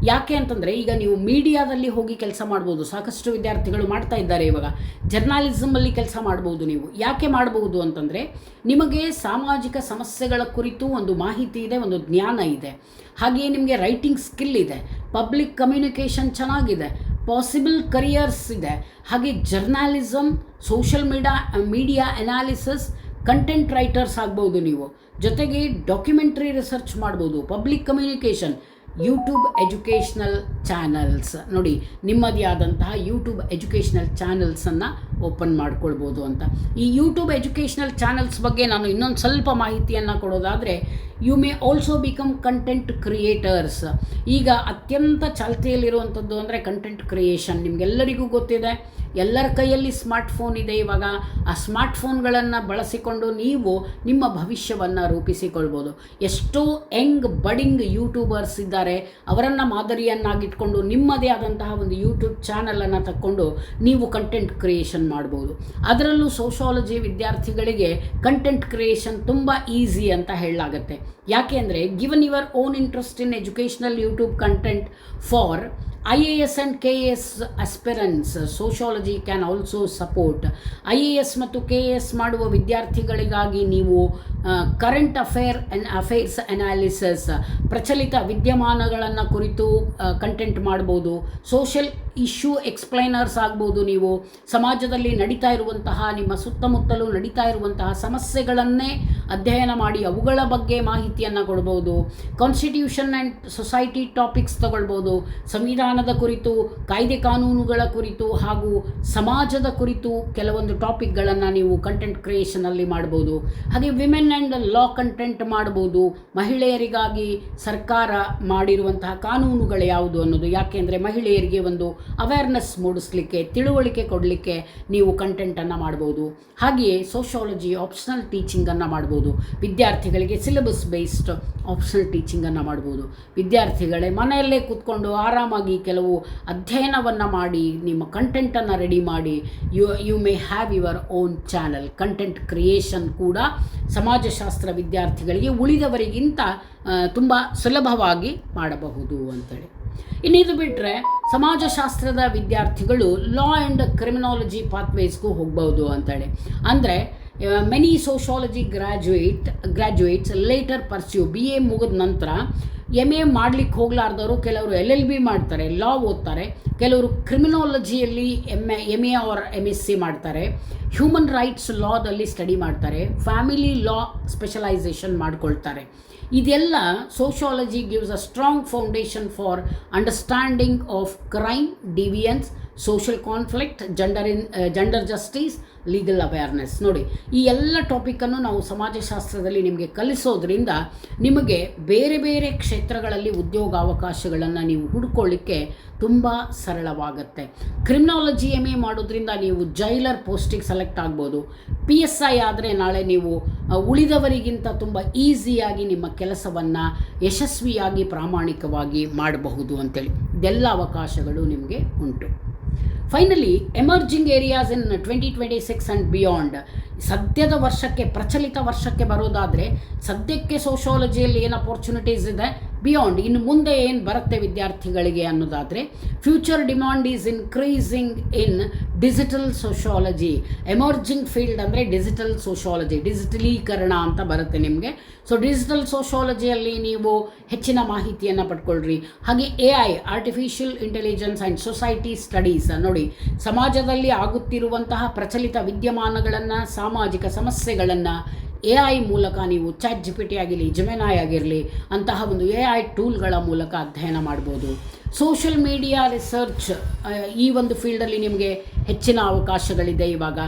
ಯಾಕೆ ಅಂತಂದರೆ ಈಗ ನೀವು ಮೀಡಿಯಾದಲ್ಲಿ ಹೋಗಿ ಕೆಲಸ ಮಾಡ್ಬೋದು, ಸಾಕಷ್ಟು ವಿದ್ಯಾರ್ಥಿಗಳು ಮಾಡ್ತಾ ಇದ್ದಾರೆ ಇವಾಗ. ಜರ್ನಲಿಸಮಲ್ಲಿ ಕೆಲಸ ಮಾಡ್ಬೋದು ನೀವು. ಯಾಕೆ ಮಾಡಬಹುದು ಅಂತಂದರೆ ನಿಮಗೆ ಸಾಮಾಜಿಕ ಸಮಸ್ಯೆಗಳ ಕುರಿತು ಒಂದು ಮಾಹಿತಿ ಇದೆ, ಒಂದು ಜ್ಞಾನ ಇದೆ. ಹಾಗೆಯೇ ನಿಮಗೆ ರೈಟಿಂಗ್ ಸ್ಕಿಲ್ ಇದೆ, ಪಬ್ಲಿಕ್ ಕಮ್ಯುನಿಕೇಷನ್ ಚೆನ್ನಾಗಿದೆ, ಪಾಸಿಬಲ್ ಕರಿಯರ್ಸ್ ಇದೆ. ಹಾಗೆ journalism, social media analysis, content writers ಆಗ್ಬೋದು ನೀವು. ಜೊತೆಗೆ ಡಾಕ್ಯುಮೆಂಟ್ರಿ ರಿಸರ್ಚ್ ಮಾಡ್ಬೋದು, public communication, YouTube educational channels. ನೋಡಿ, ನಿಮ್ಮದೇ ಆದಂತಹ ಯೂಟ್ಯೂಬ್ ಎಜುಕೇಷ್ನಲ್ ಚಾನಲ್ಸನ್ನು ಓಪನ್ ಮಾಡ್ಕೊಳ್ಬೋದು ಅಂತ. ಈ ಯೂಟ್ಯೂಬ್ ಎಜುಕೇಷ್ನಲ್ ಚಾನಲ್ಸ್ ಬಗ್ಗೆ ನಾನು ಇನ್ನೊಂದು ಸ್ವಲ್ಪ ಮಾಹಿತಿಯನ್ನು ಕೊಡೋದಾದರೆ, you may also become content creators. ಈಗ ಅತ್ಯಂತ ಚಾಲ್ತಿಯಲ್ಲಿರುವಂಥದ್ದು ಅಂದರೆ ಕಂಟೆಂಟ್ ಕ್ರಿಯೇಷನ್. ನಿಮಗೆಲ್ಲರಿಗೂ ಗೊತ್ತಿದೆ, ಎಲ್ಲರ ಕೈಯಲ್ಲಿ ಸ್ಮಾರ್ಟ್ಫೋನ್ ಇದೆ ಇವಾಗ. ಆ ಸ್ಮಾರ್ಟ್ಫೋನ್ಗಳನ್ನು ಬಳಸಿಕೊಂಡು ನೀವು ನಿಮ್ಮ ಭವಿಷ್ಯವನ್ನು ರೂಪಿಸಿಕೊಳ್ಬೋದು. ಎಷ್ಟೋ ಬಡಿಂಗ್ ಯೂಟ್ಯೂಬರ್ಸ್ ಇದ್ದಾರೆ, ಅವರನ್ನು ಮಾದರಿಯನ್ನಾಗಿಟ್ಕೊಂಡು ನಿಮ್ಮದೇ ಆದಂತಹ ಒಂದು ಯೂಟ್ಯೂಬ್ ಚಾನಲನ್ನು ತಕ್ಕೊಂಡು ನೀವು ಕಂಟೆಂಟ್ ಕ್ರಿಯೇಷನ್ ಮಾಡ್ಬೋದು. ಅದರಲ್ಲೂ ಸೋಷಿಯಾಲಜಿ ವಿದ್ಯಾರ್ಥಿಗಳಿಗೆ ಕಂಟೆಂಟ್ ಕ್ರಿಯೇಷನ್ ತುಂಬ ಈಸಿ ಅಂತ ಹೇಳಲಾಗುತ್ತೆ. ಯಾಕೆ ಅಂದರೆ, given your own interest in educational YouTube content for IAS and KAS aspirants, sociology can also support. IAS ಮತ್ತು KAS ಮಾಡುವ ವಿದ್ಯಾರ್ಥಿಗಳಿಗಾಗಿ ನೀವು ಕರೆಂಟ್ ಅಫೇರ್ಸ್ ಅನಾಲಿಸಿಸ್, ಪ್ರಚಲಿತ ವಿದ್ಯಮಾನಗಳನ್ನು ಕುರಿತು ಕಂಟೆಂಟ್ ಮಾಡ್ಬೋದು. ಸೋಷಿಯಲ್ ಇಶ್ಯೂ ಎಕ್ಸ್ಪ್ಲೈನರ್ಸ್ ಆಗ್ಬೋದು. ನೀವು ಸಮಾಜದಲ್ಲಿ ನಡೀತಾ ಇರುವಂತಹ, ನಿಮ್ಮ ಸುತ್ತಮುತ್ತಲೂ ನಡೀತಾ ಇರುವಂತಹ ಸಮಸ್ಯೆಗಳನ್ನೇ ಅಧ್ಯಯನ ಮಾಡಿ ಅವುಗಳ ಬಗ್ಗೆ ಮಾಹಿತಿಯನ್ನು ಕೊಡ್ಬೋದು. ಕಾನ್ಸ್ಟಿಟ್ಯೂಷನ್ ಆ್ಯಂಡ್ ಸೊಸೈಟಿ ಟಾಪಿಕ್ಸ್ ತಗೊಳ್ಬೋದು, ಸಂವಿಧಾನ ವಿಜ್ಞಾನದ ಕುರಿತು, ಕಾಯ್ದೆ ಕಾನೂನುಗಳ ಕುರಿತು ಹಾಗೂ ಸಮಾಜದ ಕುರಿತು ಕೆಲವೊಂದು ಟಾಪಿಕ್ಗಳನ್ನು ನೀವು ಕಂಟೆಂಟ್ ಕ್ರಿಯೇಷನಲ್ಲಿ ಮಾಡ್ಬೋದು. ಹಾಗೆ ವಿಮೆನ್ ಆ್ಯಂಡ್ ಲಾ ಕಂಟೆಂಟ್ ಮಾಡ್ಬೋದು. ಮಹಿಳೆಯರಿಗಾಗಿ ಸರ್ಕಾರ ಮಾಡಿರುವಂತಹ ಕಾನೂನುಗಳು ಯಾವುದು ಅನ್ನೋದು, ಯಾಕೆಂದರೆ ಮಹಿಳೆಯರಿಗೆ ಒಂದು ಅವೇರ್ನೆಸ್ ಮೂಡಿಸಲಿಕ್ಕೆ, ತಿಳುವಳಿಕೆ ಕೊಡಲಿಕ್ಕೆ ನೀವು ಕಂಟೆಂಟನ್ನು ಮಾಡ್ಬೋದು. ಹಾಗೆಯೇ ಸೋಷಿಯಾಲಜಿ ಆಪ್ಷನಲ್ ಟೀಚಿಂಗನ್ನು ಮಾಡ್ಬೋದು. ವಿದ್ಯಾರ್ಥಿಗಳಿಗೆ ಸಿಲೆಬಸ್ ಬೇಸ್ಡ್ ಆಪ್ಷನಲ್ ಟೀಚಿಂಗನ್ನು ಮಾಡ್ಬೋದು. ವಿದ್ಯಾರ್ಥಿಗಳೇ ಮನೆಯಲ್ಲೇ ಕೂತ್ಕೊಂಡು ಆರಾಮಾಗಿ ಕೆಲವು ಅಧ್ಯಯನವನ್ನು ಮಾಡಿ ನಿಮ್ಮ ಕಂಟೆಂಟನ್ನು ರೆಡಿ ಮಾಡಿ you may have your own channel. Content creation ಕೂಡ ಸಮಾಜಶಾಸ್ತ್ರ ವಿದ್ಯಾರ್ಥಿಗಳಿಗೆ ಉಳಿದವರಿಗಿಂತ ತುಂಬ ಸುಲಭವಾಗಿ ಮಾಡಬಹುದು ಅಂತೇಳಿ. ಇನ್ನಿದು ಬಿಟ್ಟರೆ ಸಮಾಜಶಾಸ್ತ್ರದ ವಿದ್ಯಾರ್ಥಿಗಳು ಲಾ ಆ್ಯಂಡ್ ಕ್ರಿಮಿನಾಲಜಿ ಪಾತ್ವೇಸ್ಗೂ ಹೋಗ್ಬೋದು ಅಂತೇಳಿ. ಅಂದರೆ many sociology graduates later pursue BA ಮುಗಿದ ನಂತರ MA ಮಾಡಲಿಕ್ಕೆ ಹೋಗ್ಲಾರ್ದವರು ಕೆಲವರು LLB ಮಾಡ್ತಾರೆ, ಲಾ ಓದ್ತಾರೆ, ಕೆಲವರು ಕ್ರಿಮಿನಾಲಜಿಯಲ್ಲಿ MA ಆರ್ MSc ಮಾಡ್ತಾರೆ, ಹ್ಯೂಮನ್ ರೈಟ್ಸ್ ಲಾದಲ್ಲಿ ಸ್ಟಡಿ ಮಾಡ್ತಾರೆ, ಫ್ಯಾಮಿಲಿ ಲಾ ಸ್ಪೆಷಲೈಸೇಷನ್ ಮಾಡ್ಕೊಳ್ತಾರೆ. ಇದೆಲ್ಲ sociology gives a strong foundation for understanding of crime, deviance, social conflict, gender justice, legal awareness. ನೋಡಿ, ಈ ಎಲ್ಲ ಟಾಪಿಕನ್ನು ನಾವು ಸಮಾಜಶಾಸ್ತ್ರದಲ್ಲಿ ನಿಮಗೆ ಕಲಿಸೋದ್ರಿಂದ ನಿಮಗೆ ಬೇರೆ ಬೇರೆ ಕ್ಷೇತ್ರಗಳಲ್ಲಿ ಉದ್ಯೋಗಾವಕಾಶಗಳನ್ನು ನೀವು ಹುಡ್ಕೊಳ್ಳಿಕ್ಕೆ ತುಂಬ ಸರಳವಾಗುತ್ತೆ. ಕ್ರಿಮಿನಾಲಜಿ MA ಮಾಡೋದ್ರಿಂದ ನೀವು ಜೈಲರ್ ಪೋಸ್ಟಿಗೆ ಸೆಲೆಕ್ಟ್ ಆಗ್ಬೋದು. PSI ಆದರೆ ನಾಳೆ ನೀವು ಉಳಿದವರಿಗಿಂತ ತುಂಬ ಈಸಿಯಾಗಿ ನಿಮ್ಮ ಕೆಲಸವನ್ನು ಯಶಸ್ವಿಯಾಗಿ ಪ್ರಾಮಾಣಿಕವಾಗಿ ಮಾಡಬಹುದು ಅಂತೇಳಿ ಇದೆಲ್ಲ ಅವಕಾಶಗಳು ನಿಮಗೆ ಉಂಟು. Finally, emerging areas in 2026 and beyond. ಸದ್ಯದ ವರ್ಷಕ್ಕೆ, ಪ್ರಚಲಿತ ವರ್ಷಕ್ಕೆ ಬರೋದಾದರೆ ಸದ್ಯಕ್ಕೆ ಸೋಷಿಯಾಲಜಿಯಲ್ಲಿ ಏನು ಅಪರ್ಚುನಿಟೀಸ್ ಇದೆ, ಬಿಯಾಂಡ್ ಇನ್ನು ಮುಂದೆ ಏನು ಬರುತ್ತೆ ವಿದ್ಯಾರ್ಥಿಗಳಿಗೆ ಅನ್ನೋದಾದರೆ, future demand is increasing in digital sociology. Emerging field ಅಂದರೆ ಡಿಜಿಟಲ್ ಸೋಷಿಯಾಲಜಿ, ಡಿಜಿಟಲೀಕರಣ ಅಂತ ಬರುತ್ತೆ ನಿಮಗೆ. ಸೊ ಡಿಜಿಟಲ್ ಸೋಷಿಯಾಲಜಿಯಲ್ಲಿ ನೀವು ಹೆಚ್ಚಿನ ಮಾಹಿತಿಯನ್ನು ಪಡ್ಕೊಳ್ರಿ. ಹಾಗೆ AI artificial intelligence and society studies. ನೋಡಿ, ಸಮಾಜದಲ್ಲಿ ಆಗುತ್ತಿರುವಂತಹ ಪ್ರಚಲಿತ ವಿದ್ಯಮಾನಗಳನ್ನು, ಸಾಮಾಜಿಕ ಸಮಸ್ಯೆಗಳನ್ನು AI ಮೂಲಕ ನೀವು ChatGPT ಆಗಿರಲಿ, ಜೆಮಿನಾಯ್ ಆಗಿರಲಿ ಅಂತಹ ಒಂದು AI ಟೂಲ್ಗಳ ಮೂಲಕ ಅಧ್ಯಯನ ಮಾಡ್ಬೋದು. ಸೋಷಿಯಲ್ ಮೀಡಿಯಾ ರಿಸರ್ಚ್, ಈ ಒಂದು ಫೀಲ್ಡಲ್ಲಿ ನಿಮಗೆ ಹೆಚ್ಚಿನ ಅವಕಾಶಗಳಿದೆ ಇವಾಗ.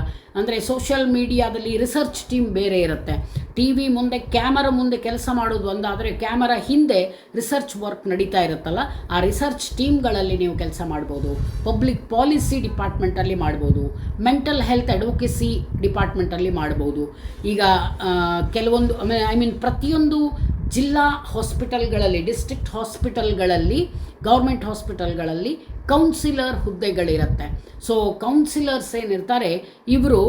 ಅಂದರೆ ಸೋಷಿಯಲ್ ಮೀಡಿಯಾದಲ್ಲಿ ರಿಸರ್ಚ್ ಟೀಮ್ ಬೇರೆ ಇರುತ್ತೆ. TV ಮುಂದೆ, ಕ್ಯಾಮರಾ ಮುಂದೆ ಕೆಲಸ ಮಾಡೋದು ಒಂದಾದರೆ, ಕ್ಯಾಮರಾ ಹಿಂದೆ ರಿಸರ್ಚ್ ವರ್ಕ್ ನಡೀತಾ ಇರುತ್ತಲ್ಲ, ಆ ರಿಸರ್ಚ್ ಟೀಮ್ಗಳಲ್ಲಿ ನೀವು ಕೆಲಸ ಮಾಡ್ಬೋದು. ಪಬ್ಲಿಕ್ ಪಾಲಿಸಿ ಡಿಪಾರ್ಟ್ಮೆಂಟಲ್ಲಿ ಮಾಡ್ಬೋದು, ಮೆಂಟಲ್ ಹೆಲ್ತ್ ಅಡ್ವೊಕೆಸಿ ಡಿಪಾರ್ಟ್ಮೆಂಟಲ್ಲಿ ಮಾಡ್ಬೋದು. ಈಗ ಕೆಲವೊಂದು ಪ್ರತಿಯೊಂದು ಜಿಲ್ಲಾ ಹಾಸ್ಪಿಟಲ್ಗಳಲ್ಲಿ, ಡಿಸ್ಟ್ರಿಕ್ಟ್ ಹಾಸ್ಪಿಟಲ್ಗಳಲ್ಲಿ, ಗೌರ್ಮೆಂಟ್ ಹಾಸ್ಪಿಟಲ್ಗಳಲ್ಲಿ ಕೌನ್ಸಿಲರ್ ಹುದ್ದೆಗಳಿರುತ್ತೆ. ಸೊ ಕೌನ್ಸಿಲರ್ಸ್ ಏನಿರ್ತಾರೆ ಇವರು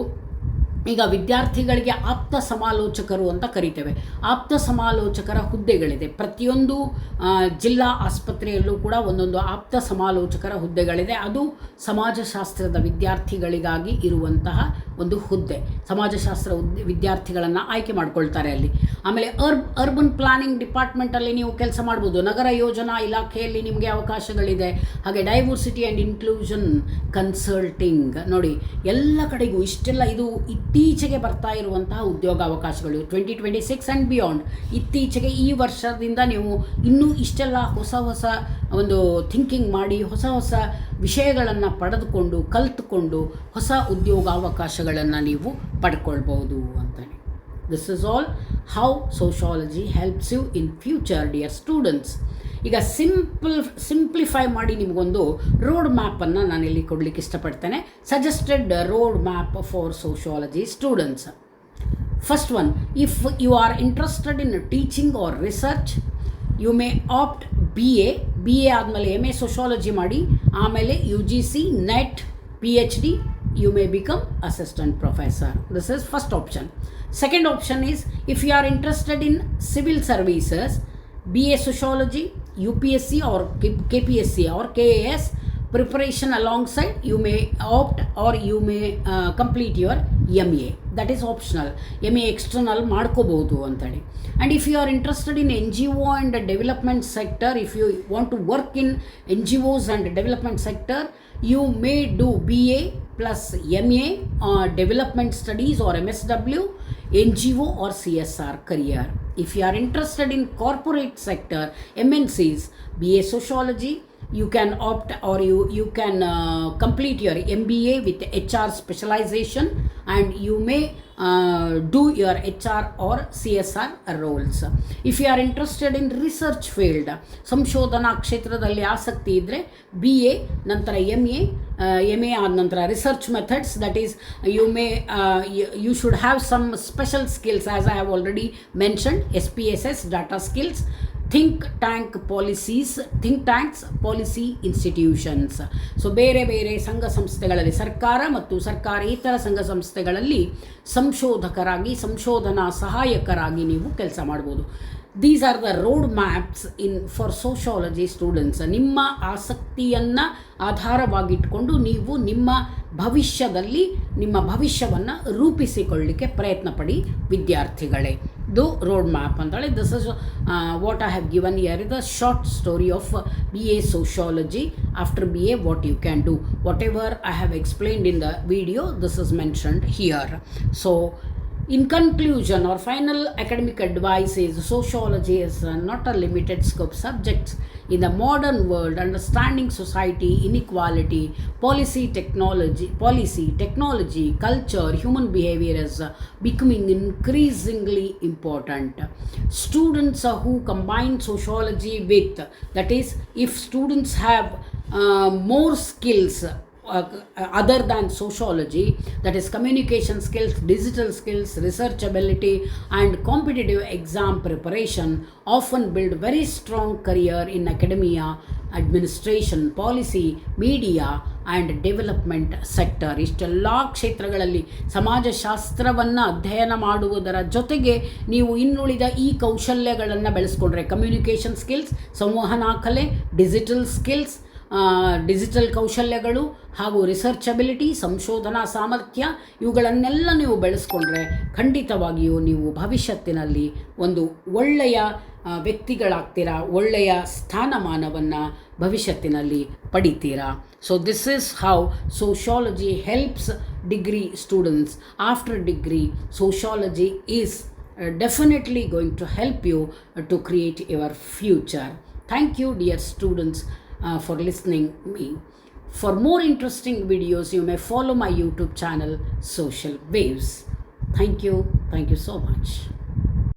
ಈಗ ವಿದ್ಯಾರ್ಥಿಗಳಿಗೆ ಆಪ್ತ ಸಮಾಲೋಚಕರು ಅಂತ ಕರಿತೇವೆ. ಆಪ್ತ ಸಮಾಲೋಚಕರ ಹುದ್ದೆಗಳಿದೆ. ಪ್ರತಿಯೊಂದು ಜಿಲ್ಲಾ ಆಸ್ಪತ್ರೆಯಲ್ಲೂ ಕೂಡ ಒಂದೊಂದು ಆಪ್ತ ಸಮಾಲೋಚಕರ ಹುದ್ದೆಗಳಿದೆ. ಅದು ಸಮಾಜಶಾಸ್ತ್ರದ ವಿದ್ಯಾರ್ಥಿಗಳಿಗಾಗಿ ಇರುವಂತಹ ಒಂದು ಹುದ್ದೆ. ಸಮಾಜಶಾಸ್ತ್ರ ವಿದ್ಯಾರ್ಥಿಗಳನ್ನು ಆಯ್ಕೆ ಮಾಡ್ಕೊಳ್ತಾರೆ ಅಲ್ಲಿ. ಆಮೇಲೆ ಅರ್ಬನ್ ಪ್ಲಾನಿಂಗ್ ಡಿಪಾರ್ಟ್ಮೆಂಟಲ್ಲಿ ನೀವು ಕೆಲಸ ಮಾಡ್ಬೋದು. ನಗರ ಯೋಜನಾ ಇಲಾಖೆಯಲ್ಲಿ ನಿಮಗೆ ಅವಕಾಶಗಳಿದೆ. ಹಾಗೆ ಡೈವರ್ಸಿಟಿ ಆ್ಯಂಡ್ ಇನ್ಕ್ಲೂಷನ್ ಕನ್ಸಲ್ಟಿಂಗ್. ನೋಡಿ, ಎಲ್ಲ ಕಡೆಗೂ ಇಷ್ಟೆಲ್ಲ ಇದು ಇತ್ತೀಚೆಗೆ ಬರ್ತಾ ಇರುವಂತಹ ಉದ್ಯೋಗಾವಕಾಶಗಳು 2026 ಆ್ಯಂಡ್ ಬಿಯಾಂಡ್. ಇತ್ತೀಚೆಗೆ ಈ ವರ್ಷದಿಂದ ನೀವು ಇನ್ನೂ ಇಷ್ಟೆಲ್ಲ ಹೊಸ ಒಂದು ಥಿಂಕಿಂಗ್ ಮಾಡಿ, ಹೊಸ ವಿಷಯಗಳನ್ನು ಪಡೆದುಕೊಂಡು, ಕಲಿತುಕೊಂಡು ಹೊಸ ಉದ್ಯೋಗಾವಕಾಶಗಳನ್ನು ನೀವು ಪಡ್ಕೊಳ್ಬೋದು ಅಂತಲೇ. This is all how sociology helps you in future, dear students. ಈಗ ಸಿಂಪ್ಲಿಫೈ ಮಾಡಿ ನಿಮಗೊಂದು ರೋಡ್ ಮ್ಯಾಪನ್ನು ನಾನಿಲ್ಲಿ ಕೊಡಲಿಕ್ಕೆ ಇಷ್ಟಪಡ್ತೇನೆ. Suggested road map for sociology students. First one, if you are interested in teaching or research, you may opt BA ಆದಮೇಲೆ MA sociology ಮಾಡಿ, ಆಮೇಲೆ UGC, NET, PhD, you may become assistant professor. This is first option. Second option is, if you are interested in civil services, BA sociology, UPSC or KPSC or KAS preparation alongside, you may opt or you may complete your MA. That is optional. MA external ಮಾಡ್ಕೋಬಹುದು ಅಂತೇಳಿ. And if you are interested in NGO and development sector, if you want to work in NGOs and development sector, you may do BA plus MA development studies or MSW. NGO or CSR career. If you are interested in corporate sector, MNCs, BA Sociology, you can opt, or you can complete your MBA with HR specialization, and you may do your HR or CSR roles. If you are interested in research field, ಸಂಶೋಧನಾ ಕ್ಷೇತ್ರದಲ್ಲಿ ಆಸಕ್ತಿ ಇದ್ದರೆ BA ನಂತರ MA ಆದ ನಂತರ research methods, that is you should have some special skills, as I have already mentioned, SPSS, data skills, think tanks, policy institutions. So ಬೇರೆ ಬೇರೆ ಸಂಘ ಸಂಸ್ಥೆಗಳಲ್ಲಿ, ಸರ್ಕಾರ ಮತ್ತು ಸರ್ಕಾರೇತರ ಸಂಘ ಸಂಸ್ಥೆಗಳಲ್ಲಿ ಸಂಶೋಧಕರಾಗಿ, ಸಂಶೋಧನಾ ಸಹಾಯಕರಾಗಿ ನೀವು ಕೆಲಸ ಮಾಡ್ಬೋದು. These are the road maps for sociology students. ನಿಮ್ಮ ಆಸಕ್ತಿಯನ್ನು ಆಧಾರವಾಗಿಟ್ಕೊಂಡು ನೀವು ನಿಮ್ಮ ಭವಿಷ್ಯದಲ್ಲಿ ನಿಮ್ಮ ಭವಿಷ್ಯವನ್ನು ರೂಪಿಸಿಕೊಳ್ಳಲಿಕ್ಕೆ ಪ್ರಯತ್ನ ಪಡಿ ವಿದ್ಯಾರ್ಥಿಗಳೇ. ಇದು ರೋಡ್ ಮ್ಯಾಪ್ ಅಂತೇಳಿ. This is what I have given here is the short story of BA Sociology. After BA, what you can do. Whatever I have explained in the video, this is mentioned here. So in conclusion, or final academic advice is sociology is not a limited scope subject. In the modern world, understanding society, inequality, policy, technology, culture, human behavior is becoming increasingly important. Students who combine sociology with, that is, if students have more skills other than sociology, that is communication skills, digital skills, research ability, and competitive exam preparation, often build very strong career in academia, administration, policy, media and development sector. ಇಷ್ಟೆಲ್ಲ ಕ್ಷೇತ್ರಗಳಲ್ಲಿ ಸಮಾಜಶಾಸ್ತ್ರವನ್ನು ಅಧ್ಯಯನ ಮಾಡುವುದರ ಜೊತೆಗೆ ನೀವು ಇನ್ನುಳಿದ ಈ ಕೌಶಲ್ಯಗಳನ್ನು ಬೆಳೆಸ್ಕೊಂಡ್ರೆ, communication skills, ಸಂವಹನಾ ಕಲೆ, ಡಿಜಿಟಲ್ ಕೌಶಲ್ಯಗಳು ಹಾಗೂ ರಿಸರ್ಚ್ ಅಬಿಲಿಟಿ, ಸಂಶೋಧನಾ ಸಾಮರ್ಥ್ಯ, ಇವುಗಳನ್ನೆಲ್ಲ ನೀವು ಬೆಳೆಸ್ಕೊಂಡ್ರೆ ಖಂಡಿತವಾಗಿಯೂ ನೀವು ಭವಿಷ್ಯತ್ತಿನಲ್ಲಿ ಒಂದು ಒಳ್ಳೆಯ ವ್ಯಕ್ತಿಗಳಾಗ್ತೀರಾ, ಒಳ್ಳೆಯ ಸ್ಥಾನಮಾನವನ್ನು ಭವಿಷ್ಯತ್ತಿನಲ್ಲಿ ಪಡಿತೀರಾ. So this is how sociology helps degree students. After degree, sociology is definitely going to help you to create your future. Thank you, dear students, for listening me. For more interesting videos, you may follow my YouTube channel, Social Waves. Thank you so much.